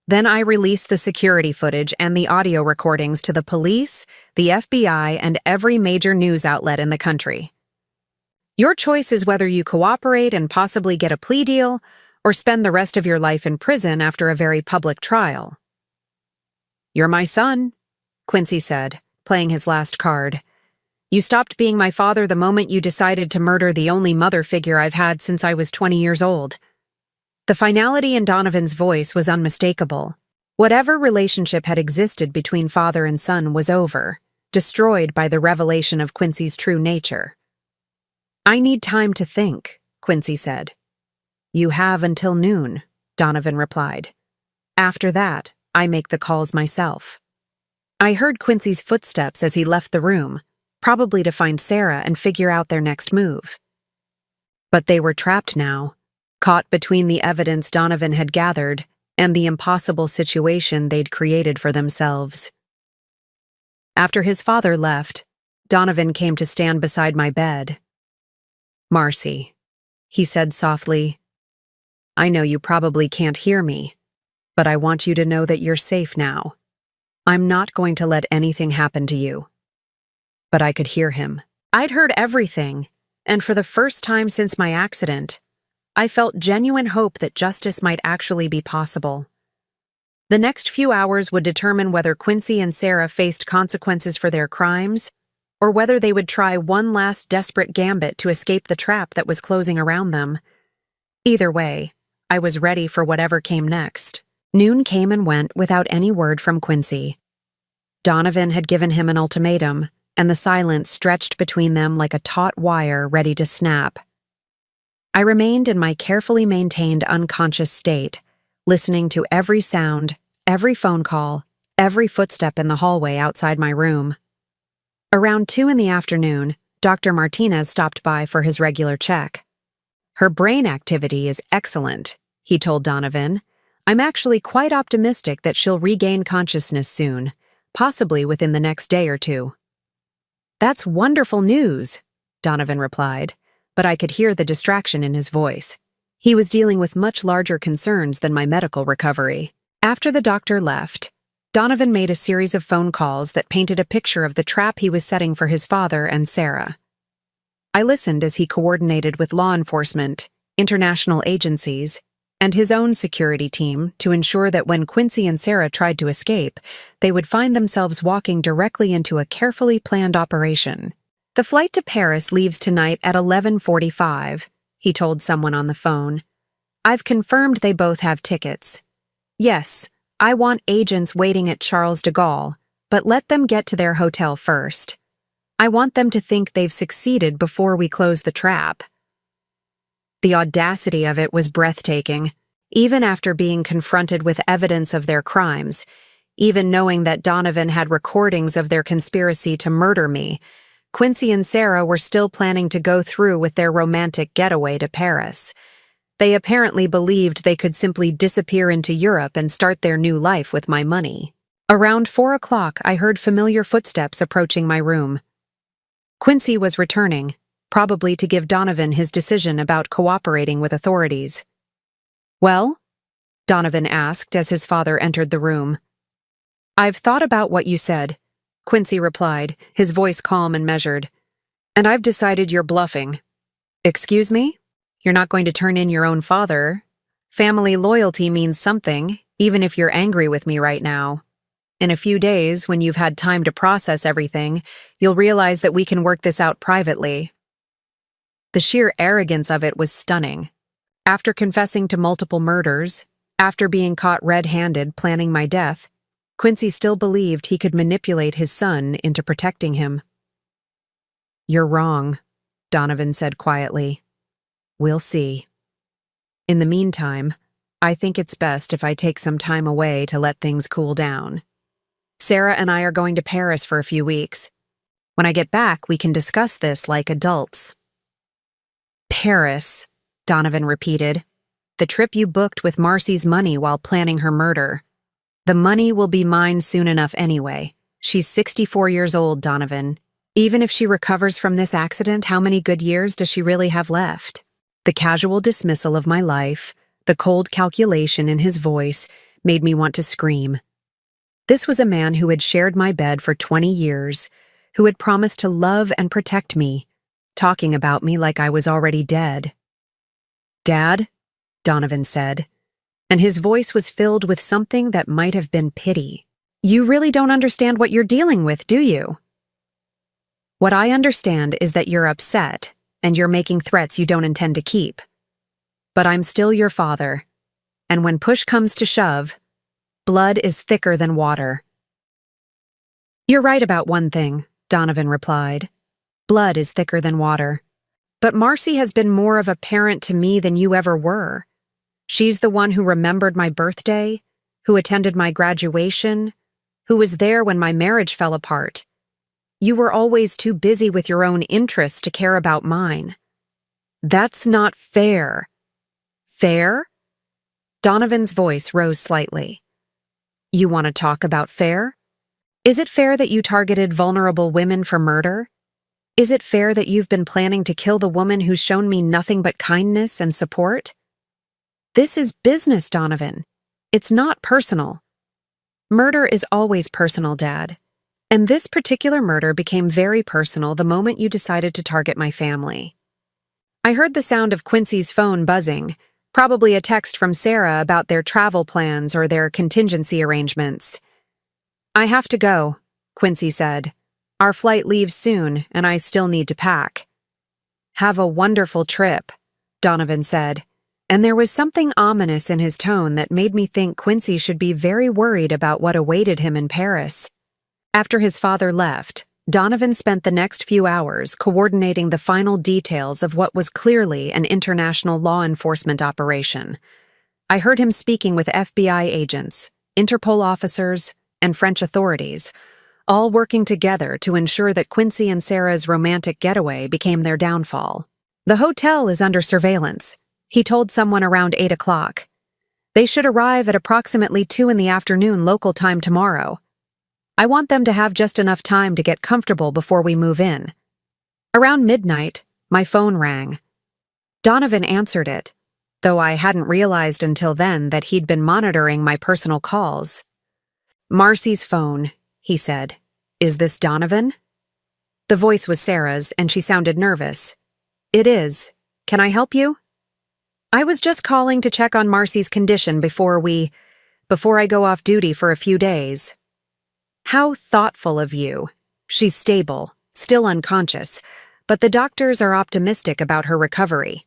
Then I release the security footage and the audio recordings to the police, the FBI, and every major news outlet in the country. Your choice is whether you cooperate and possibly get a plea deal, or spend the rest of your life in prison after a very public trial. You're my son, Quincy said, playing his last card. You stopped being my father the moment you decided to murder the only mother figure I've had since I was 20 years old. The finality in Donovan's voice was unmistakable. Whatever relationship had existed between father and son was over, destroyed by the revelation of Quincy's true nature. I need time to think, Quincy said. You have until noon, Donovan replied. After that, I make the calls myself. I heard Quincy's footsteps as he left the room, probably to find Sarah and figure out their next move. But they were trapped now, caught between the evidence Donovan had gathered and the impossible situation they'd created for themselves. After his father left, Donovan came to stand beside my bed. Marcy, he said softly, I know you probably can't hear me, but I want you to know that you're safe now. I'm not going to let anything happen to you. But I could hear him. I'd heard everything, and for the first time since my accident, I felt genuine hope that justice might actually be possible. The next few hours would determine whether Quincy and Sarah faced consequences for their crimes, or whether they would try one last desperate gambit to escape the trap that was closing around them. Either way, I was ready for whatever came next. Noon came and went without any word from Quincy. Donovan had given him an ultimatum, and the silence stretched between them like a taut wire ready to snap. I remained in my carefully maintained unconscious state, listening to every sound, every phone call, every footstep in the hallway outside my room. Around 2 in the afternoon, Dr. Martinez stopped by for his regular check. "Her brain activity is excellent," he told Donovan. "I'm actually quite optimistic that she'll regain consciousness soon, possibly within the next day or two." "That's wonderful news," Donovan replied, but I could hear the distraction in his voice. He was dealing with much larger concerns than my medical recovery. After the doctor left, Donovan made a series of phone calls that painted a picture of the trap he was setting for his father and Sarah. I listened as he coordinated with law enforcement, international agencies, and his own security team to ensure that when Quincy and Sarah tried to escape, they would find themselves walking directly into a carefully planned operation. "The flight to Paris leaves tonight at 11:45, he told someone on the phone. "I've confirmed they both have tickets. Yes, I want agents waiting at Charles de Gaulle, but let them get to their hotel first. I want them to think they've succeeded before we close the trap." The audacity of it was breathtaking, even after being confronted with evidence of their crimes, even knowing that Donovan had recordings of their conspiracy to murder me. Quincy and Sarah were still planning to go through with their romantic getaway to Paris. They apparently believed they could simply disappear into Europe and start their new life with my money. Around 4 o'clock, I heard familiar footsteps approaching my room. Quincy was returning, probably to give Donovan his decision about cooperating with authorities. "Well?" Donovan asked as his father entered the room. "I've thought about what you said," Quincy replied, his voice calm and measured. "And I've decided you're bluffing." "Excuse me? You're not going to turn in your own father? Family loyalty means something, even if you're angry with me right now. In a few days, when you've had time to process everything, you'll realize that we can work this out privately." The sheer arrogance of it was stunning. After confessing to multiple murders, after being caught red-handed planning my death, Quincy still believed he could manipulate his son into protecting him. "You're wrong," Donovan said quietly. "We'll see. In the meantime, I think it's best if I take some time away to let things cool down. Sarah and I are going to Paris for a few weeks. When I get back, we can discuss this like adults." "Paris," Donovan repeated. "The trip you booked with Marcy's money while planning her murder. The money will be mine soon enough anyway. She's 64 years old, Donovan. Even if she recovers from this accident, how many good years does she really have left?" The casual dismissal of my life, the cold calculation in his voice, made me want to scream. This was a man who had shared my bed for 20 years, who had promised to love and protect me, talking about me like I was already dead. "Dad," Donovan said, and his voice was filled with something that might have been pity. "You really don't understand what you're dealing with, do you?" "What I understand is that you're upset, and you're making threats you don't intend to keep. But I'm still your father, and when push comes to shove, blood is thicker than water." "You're right about one thing," Donovan replied. "Blood is thicker than water. But Marcy has been more of a parent to me than you ever were. She's the one who remembered my birthday, who attended my graduation, who was there when my marriage fell apart. You were always too busy with your own interests to care about mine. That's not fair." "Fair?" Donovan's voice rose slightly. "You want to talk about fair? Is it fair that you targeted vulnerable women for murder? Is it fair that you've been planning to kill the woman who's shown me nothing but kindness and support? This is business, Donovan. It's not personal. Murder is always personal, Dad. And this particular murder became very personal the moment you decided to target my family." I heard the sound of Quincy's phone buzzing, probably a text from Sarah about their travel plans or their contingency arrangements. "I have to go," Quincy said. "Our flight leaves soon, and I still need to pack." "Have a wonderful trip," Donovan said, and there was something ominous in his tone that made me think Quincy should be very worried about what awaited him in Paris. After his father left, Donovan spent the next few hours coordinating the final details of what was clearly an international law enforcement operation. I heard him speaking with FBI agents, Interpol officers, and French authorities, all working together to ensure that Quincy and Sarah's romantic getaway became their downfall. "The hotel is under surveillance," he told someone around 8 o'clock. "They should arrive at approximately 2 in the afternoon local time tomorrow. I want them to have just enough time to get comfortable before we move in." Around midnight, my phone rang. Donovan answered it, though I hadn't realized until then that he'd been monitoring my personal calls. "Marcy's phone," he said. "Is this Donovan?" The voice was Sarah's, and she sounded nervous. "It is. Can I help you?" "I was just calling to check on Marcy's condition before I go off duty for a few days." "How thoughtful of you. She's stable, still unconscious, but the doctors are optimistic about her recovery."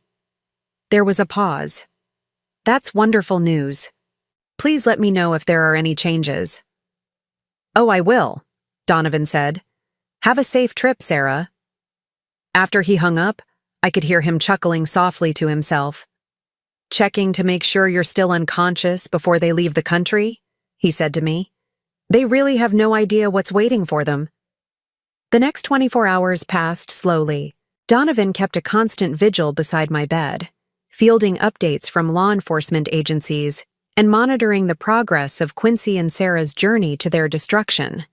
There was a pause. "That's wonderful news. Please let me know if there are any changes." "Oh, I will," Donovan said. "Have a safe trip, Sarah." After he hung up, I could hear him chuckling softly to himself. "Checking to make sure you're still unconscious before they leave the country?" he said to me. "They really have no idea what's waiting for them." The next 24 hours passed slowly. Donovan kept a constant vigil beside my bed, fielding updates from law enforcement agencies and monitoring the progress of Quincy and Sarah's journey to their destruction.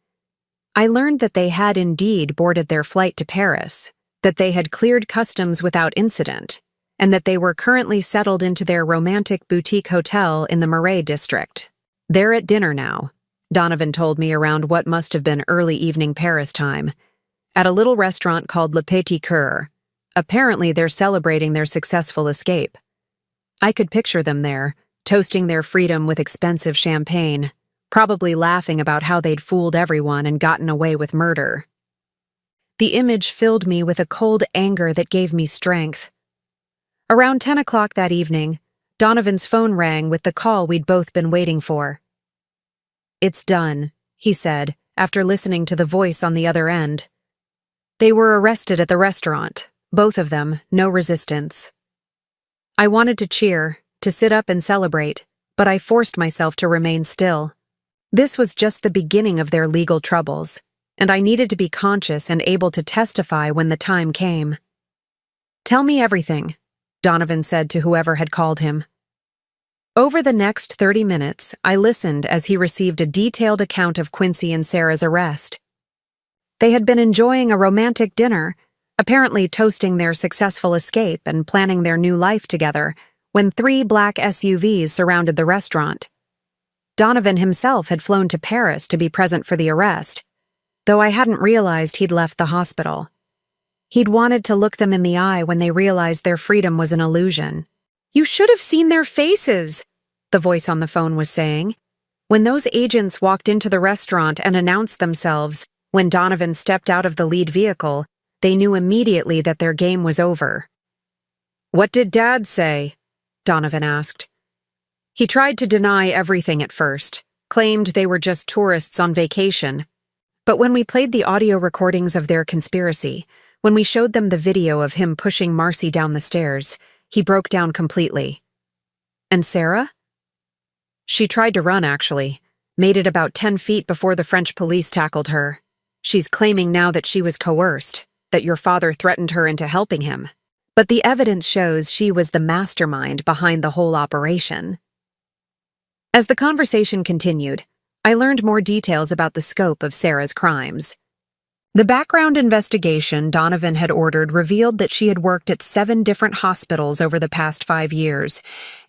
I learned that they had indeed boarded their flight to Paris, that they had cleared customs without incident, and that they were currently settled into their romantic boutique hotel in the Marais district. "They're at dinner now," Donovan told me around what must have been early evening Paris time, at a little restaurant called Le Petit Coeur. Apparently they're celebrating their successful escape. I could picture them there, toasting their freedom with expensive champagne, probably laughing about how they'd fooled everyone and gotten away with murder. The image filled me with a cold anger that gave me strength. Around 10 o'clock that evening, Donovan's phone rang with the call we'd both been waiting for. "It's done," he said, after listening to the voice on the other end. "They were arrested at the restaurant, both of them, no resistance." I wanted to cheer, to sit up and celebrate, but I forced myself to remain still. This was just the beginning of their legal troubles, and I needed to be conscious and able to testify when the time came. "Tell me everything," Donovan said to whoever had called him. Over the next 30 minutes, I listened as he received a detailed account of Quincy and Sarah's arrest. They had been enjoying a romantic dinner, apparently toasting their successful escape and planning their new life together, when 3 black SUVs surrounded the restaurant. Donovan himself had flown to Paris to be present for the arrest, though I hadn't realized he'd left the hospital. He'd wanted to look them in the eye when they realized their freedom was an illusion. "You should have seen their faces," the voice on the phone was saying. When those agents walked into the restaurant and announced themselves, when Donovan stepped out of the lead vehicle, they knew immediately that their game was over. "What did Dad say?" Donovan asked. He tried to deny everything at first, claimed they were just tourists on vacation. But when we played the audio recordings of their conspiracy, when we showed them the video of him pushing Marcy down the stairs, he broke down completely. "And Sarah?" "She tried to run, actually. Made it about 10 feet before the French police tackled her. She's claiming now that she was coerced, that your father threatened her into helping him. But the evidence shows she was the mastermind behind the whole operation." As the conversation continued, I learned more details about the scope of Sarah's crimes. The background investigation Donovan had ordered revealed that she had worked at 7 different hospitals over the past 5 years,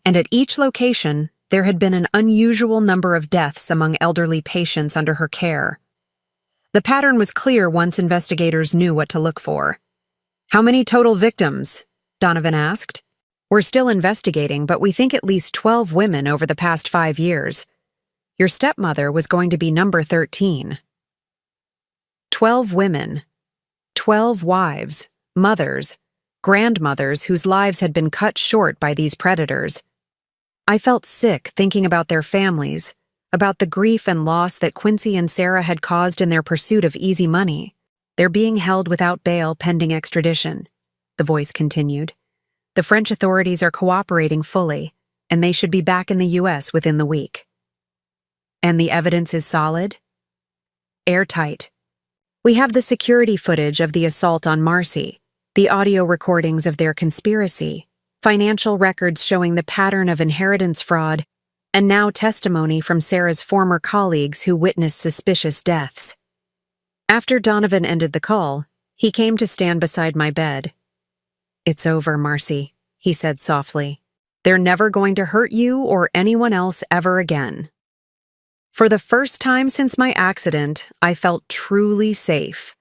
and at each location, there had been an unusual number of deaths among elderly patients under her care. The pattern was clear once investigators knew what to look for. "How many total victims?" Donovan asked. "We're still investigating, but we think at least 12 women over the past 5 years. Your stepmother was going to be number 13. 12 women. 12 wives, mothers, grandmothers whose lives had been cut short by these predators. I felt sick thinking about their families, about the grief and loss that Quincy and Sarah had caused in their pursuit of easy money. They're being held without bail pending extradition, the voice continued. The French authorities are cooperating fully, and they should be back in the U.S. within the week. And the evidence is solid? Airtight. We have the security footage of the assault on Marcy, the audio recordings of their conspiracy, financial records showing the pattern of inheritance fraud, and now testimony from Sarah's former colleagues who witnessed suspicious deaths. After Donovan ended the call, he came to stand beside my bed. "It's over, Marcy," he said softly. "They're never going to hurt you or anyone else ever again." For the first time since my accident, I felt truly safe.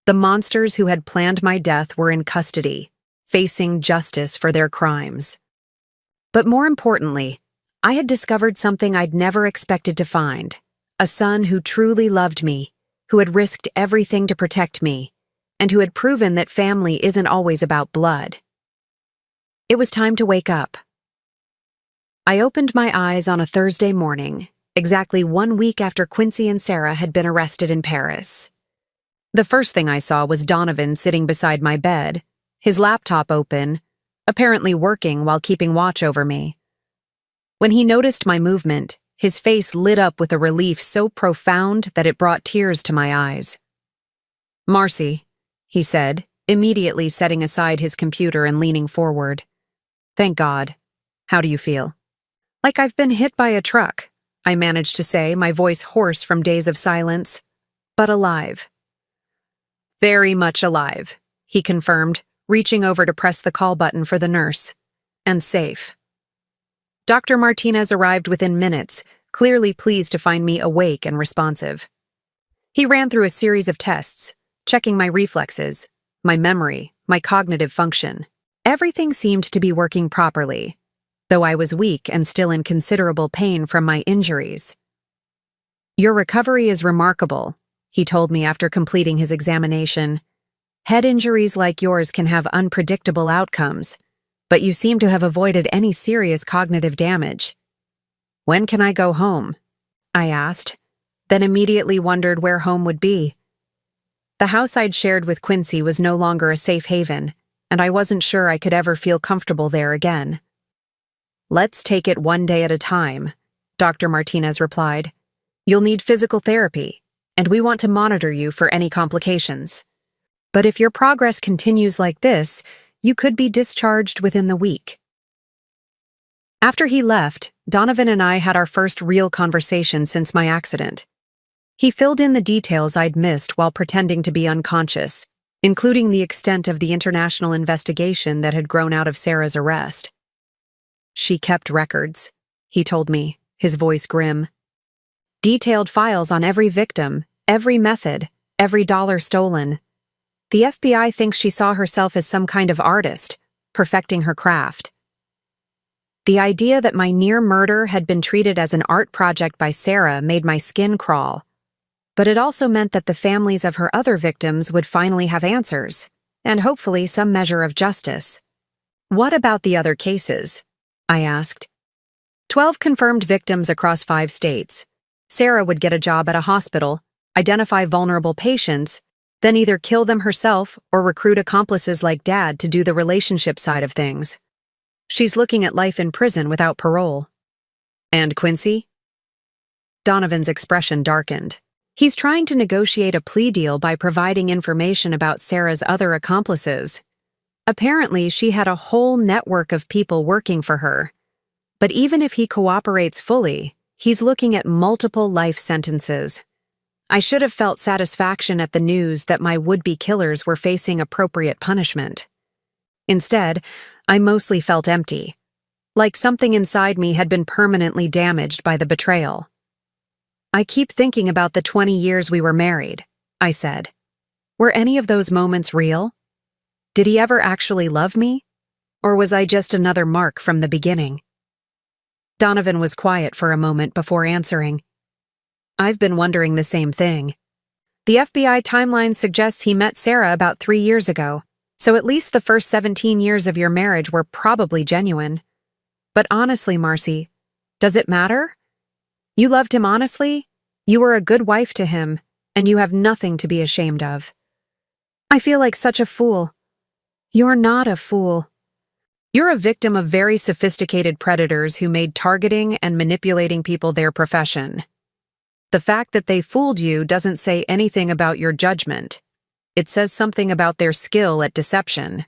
The monsters who had planned my death were in custody, facing justice for their crimes. But more importantly, I had discovered something I'd never expected to find: a son who truly loved me, who had risked everything to protect me, and who had proven that family isn't always about blood. It was time to wake up. I opened my eyes on a Thursday morning, exactly 1 week after Quincy and Sarah had been arrested in Paris. The first thing I saw was Donovan sitting beside my bed, his laptop open, apparently working while keeping watch over me. When he noticed my movement, his face lit up with a relief so profound that it brought tears to my eyes. "Marcy," he said, immediately setting aside his computer and leaning forward. "Thank God. How do you feel?" "Like I've been hit by a truck," I managed to say, my voice hoarse from days of silence. "But alive." "Very much alive," he confirmed, reaching over to press the call button for the nurse. "And safe." Dr. Martinez arrived within minutes, clearly pleased to find me awake and responsive. He ran through a series of tests, checking my reflexes, my memory, my cognitive function. Everything seemed to be working properly, though I was weak and still in considerable pain from my injuries. "Your recovery is remarkable," he told me after completing his examination. "Head injuries like yours can have unpredictable outcomes, but you seem to have avoided any serious cognitive damage." "When can I go home?" I asked, then immediately wondered where home would be. The house I'd shared with Quincy was no longer a safe haven, and I wasn't sure I could ever feel comfortable there again. "Let's take it one day at a time," Dr. Martinez replied. "You'll need physical therapy, and we want to monitor you for any complications. But if your progress continues like this, you could be discharged within the week." After he left, Donovan and I had our first real conversation since my accident. He filled in the details I'd missed while pretending to be unconscious, including the extent of the international investigation that had grown out of Sarah's arrest. "She kept records," he told me, his voice grim. "Detailed files on every victim, every method, every dollar stolen. The FBI thinks she saw herself as some kind of artist, perfecting her craft." The idea that my near murder had been treated as an art project by Sarah made my skin crawl. But it also meant that the families of her other victims would finally have answers, and hopefully some measure of justice. "What about the other cases?" I asked. 12 confirmed victims across 5 states. Sarah would get a job at a hospital, identify vulnerable patients, then either kill them herself or recruit accomplices like Dad to do the relationship side of things. She's looking at life in prison without parole. "And Quincy?" Donovan's expression darkened. "He's trying to negotiate a plea deal by providing information about Sarah's other accomplices. Apparently, she had a whole network of people working for her. But even if he cooperates fully, he's looking at multiple life sentences. I should have felt satisfaction at the news that my would-be killers were facing appropriate punishment. Instead, I mostly felt empty, like something inside me had been permanently damaged by the betrayal. "I keep thinking about the 20 years we were married," I said. "Were any of those moments real? Did he ever actually love me? Or was I just another mark from the beginning?" Donovan was quiet for a moment before answering. "I've been wondering the same thing. The FBI timeline suggests he met Sarah about 3 years ago, so at least the first 17 years of your marriage were probably genuine. But honestly, Marcy, does it matter? You loved him honestly, you were a good wife to him, and you have nothing to be ashamed of. I feel like such a fool. You're not a fool. You're a victim of very sophisticated predators who made targeting and manipulating people their profession. The fact that they fooled you doesn't say anything about your judgment. It says something about their skill at deception.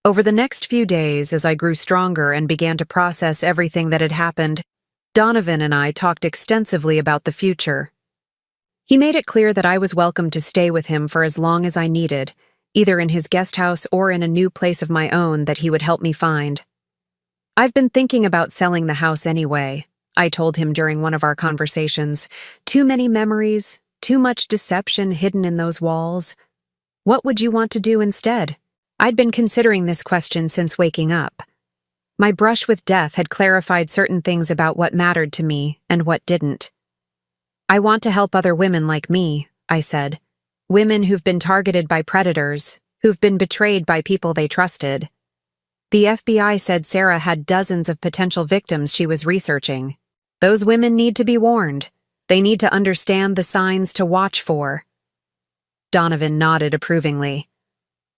Over the next few days, as I grew stronger and began to process everything that had happened, Donovan and I talked extensively about the future. He made it clear that I was welcome to stay with him for as long as I needed, either in his guest house or in a new place of my own that he would help me find. I've been thinking about selling the house anyway, I told him during one of our conversations. Too many memories, too much deception hidden in those walls. What would you want to do instead? I'd been considering this question since waking up. My brush with death had clarified certain things about what mattered to me and what didn't. I want to help other women like me, I said. Women who've been targeted by predators, who've been betrayed by people they trusted. The FBI said Sarah had dozens of potential victims she was researching. Those women need to be warned. They need to understand the signs to watch for. Donovan nodded approvingly.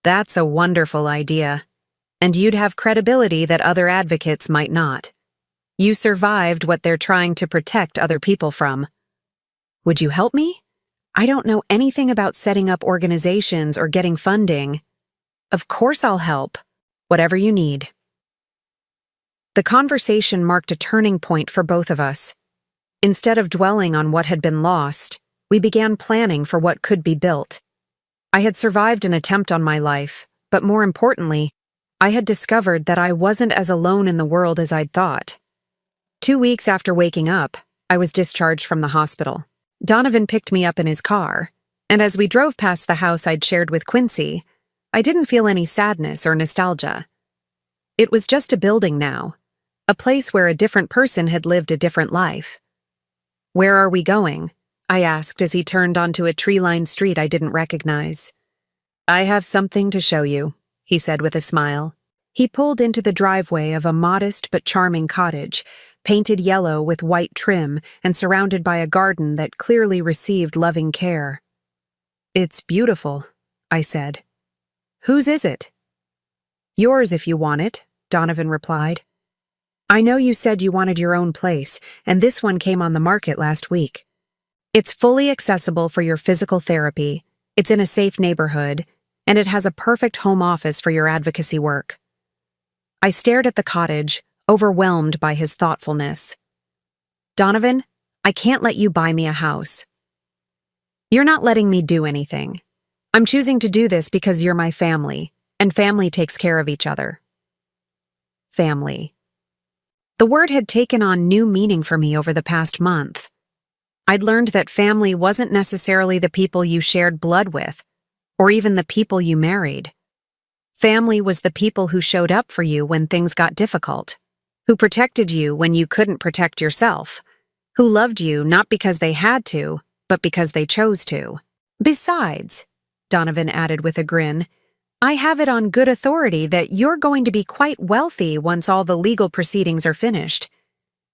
That's a wonderful idea. And you'd have credibility that other advocates might not. You survived what they're trying to protect other people from. Would you help me? I don't know anything about setting up organizations or getting funding. Of course I'll help. Whatever you need. The conversation marked a turning point for both of us. Instead of dwelling on what had been lost, we began planning for what could be built. I had survived an attempt on my life, but more importantly, I had discovered that I wasn't as alone in the world as I'd thought. 2 weeks after waking up, I was discharged from the hospital. Donovan picked me up in his car, and as we drove past the house I'd shared with Quincy, I didn't feel any sadness or nostalgia. It was just a building now, a place where a different person had lived a different life. Where are we going? I asked as he turned onto a tree-lined street I didn't recognize. I have something to show you, he said with a smile. He pulled into the driveway of a modest but charming cottage, painted yellow with white trim and surrounded by a garden that clearly received loving care. It's beautiful, I said. Whose is it? Yours if you want it, Donovan replied. I know you said you wanted your own place, and this one came on the market last week. It's fully accessible for your physical therapy, it's in a safe neighborhood, and it has a perfect home office for your advocacy work. I stared at the cottage, overwhelmed by his thoughtfulness. Donovan, I can't let you buy me a house. You're not letting me do anything. I'm choosing to do this because you're my family, and family takes care of each other. Family. The word had taken on new meaning for me over the past month. I'd learned that family wasn't necessarily the people you shared blood with, or even the people you married. Family was the people who showed up for you when things got difficult, who protected you when you couldn't protect yourself, who loved you not because they had to, but because they chose to. Besides, Donovan added with a grin, I have it on good authority that you're going to be quite wealthy once all the legal proceedings are finished.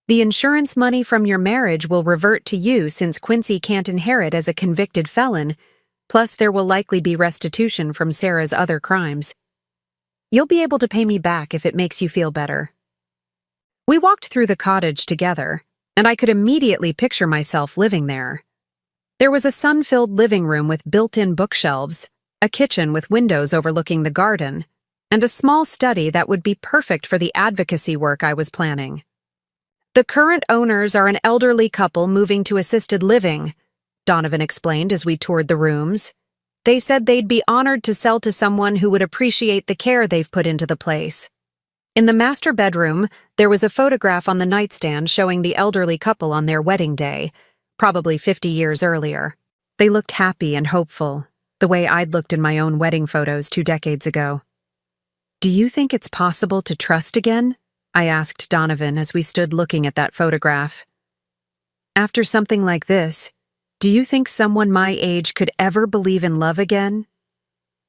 The insurance money from your marriage will revert to you since Quincy can't inherit as a convicted felon, plus there will likely be restitution from Sarah's other crimes. You'll be able to pay me back if it makes you feel better. We walked through the cottage together, and I could immediately picture myself living there. There was a sun-filled living room with built-in bookshelves, a kitchen with windows overlooking the garden, and a small study that would be perfect for the advocacy work I was planning. The current owners are an elderly couple moving to assisted living, Donovan explained as we toured the rooms. They said they'd be honored to sell to someone who would appreciate the care they've put into the place. In the master bedroom, there was a photograph on the nightstand showing the elderly couple on their wedding day, probably 50 years earlier. They looked happy and hopeful, the way I'd looked in my own wedding photos 2 decades ago. Do you think it's possible to trust again? I asked Donovan as we stood looking at that photograph. After something like this, do you think someone my age could ever believe in love again?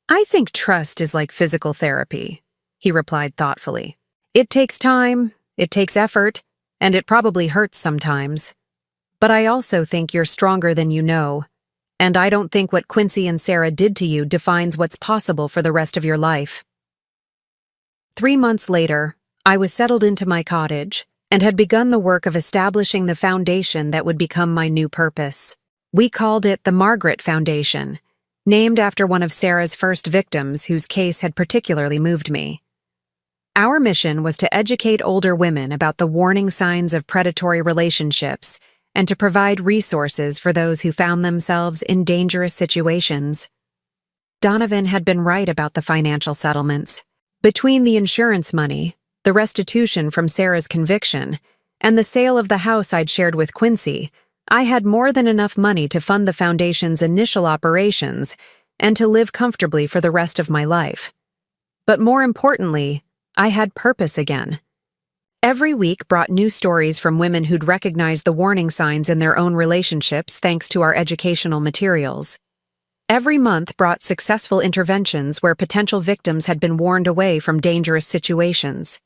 I think trust is like physical therapy, he replied thoughtfully. It takes time, it takes effort, and it probably hurts sometimes. But I also think you're stronger than you know, And I don't think what Quincy and Sarah did to you defines what's possible for the rest of your life. 3 months later, I was settled into my cottage and had begun the work of establishing the foundation that would become my new purpose. We called it the Margaret Foundation, named after one of Sarah's first victims whose case had particularly moved me. Our mission was to educate older women about the warning signs of predatory relationships and to provide resources for those who found themselves in dangerous situations. Donovan had been right about the financial settlements. Between the insurance money, the restitution from Sarah's conviction, and the sale of the house I'd shared with Quincy, I had more than enough money to fund the foundation's initial operations and to live comfortably for the rest of my life. But more importantly, I had purpose again. Every week brought new stories from women who'd recognized the warning signs in their own relationships thanks to our educational materials. Every month brought successful interventions where potential victims had been warned away from dangerous situations.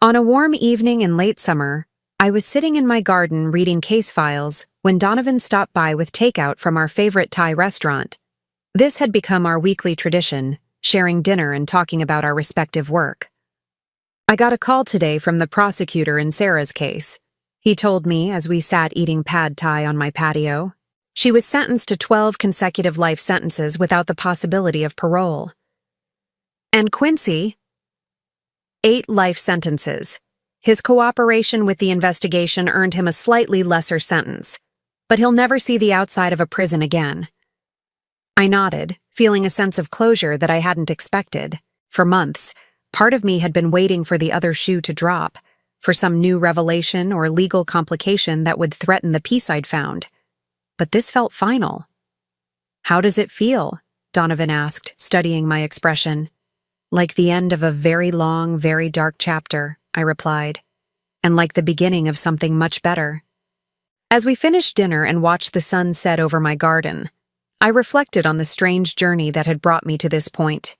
On a warm evening in late summer, I was sitting in my garden reading case files when Donovan stopped by with takeout from our favorite Thai restaurant. This had become our weekly tradition, sharing dinner and talking about our respective work. I got a call today from the prosecutor in Sarah's case, he told me as we sat eating pad thai on my patio. She was sentenced to 12 consecutive life sentences without the possibility of parole. And Quincy? 8 life sentences. His cooperation with the investigation earned him a slightly lesser sentence, but he'll never see the outside of a prison again. I nodded, feeling a sense of closure that I hadn't expected. For months, part of me had been waiting for the other shoe to drop, for some new revelation or legal complication that would threaten the peace I'd found. But this felt final. "How does it feel?" Donovan asked, studying my expression. "Like the end of a very long, very dark chapter," I replied, "and like the beginning of something much better." As we finished dinner and watched the sun set over my garden, I reflected on the strange journey that had brought me to this point.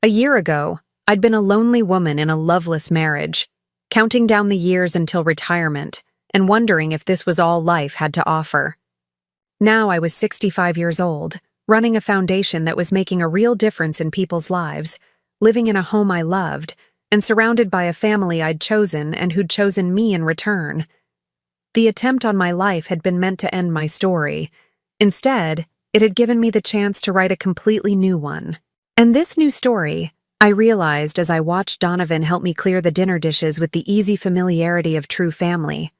A year ago, I'd been a lonely woman in a loveless marriage, counting down the years until retirement and wondering if this was all life had to offer. Now I was 65 years old, running a foundation that was making a real difference in people's lives, living in a home I loved, and surrounded by a family I'd chosen and who'd chosen me in return. The attempt on my life had been meant to end my story. Instead, it had given me the chance to write a completely new one. And this new story, I realized as I watched Donovan help me clear the dinner dishes with the easy familiarity of true family,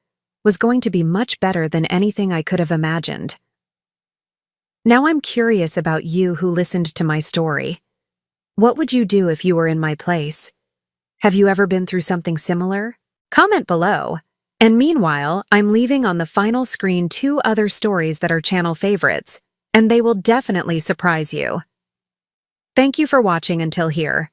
was going to be much better than anything I could have imagined. Now I'm curious about you who listened to my story. What would you do if you were in my place? Have you ever been through something similar? Comment below. And meanwhile, I'm leaving on the final screen 2 other stories that are channel favorites, and they will definitely surprise you. Thank you for watching until here.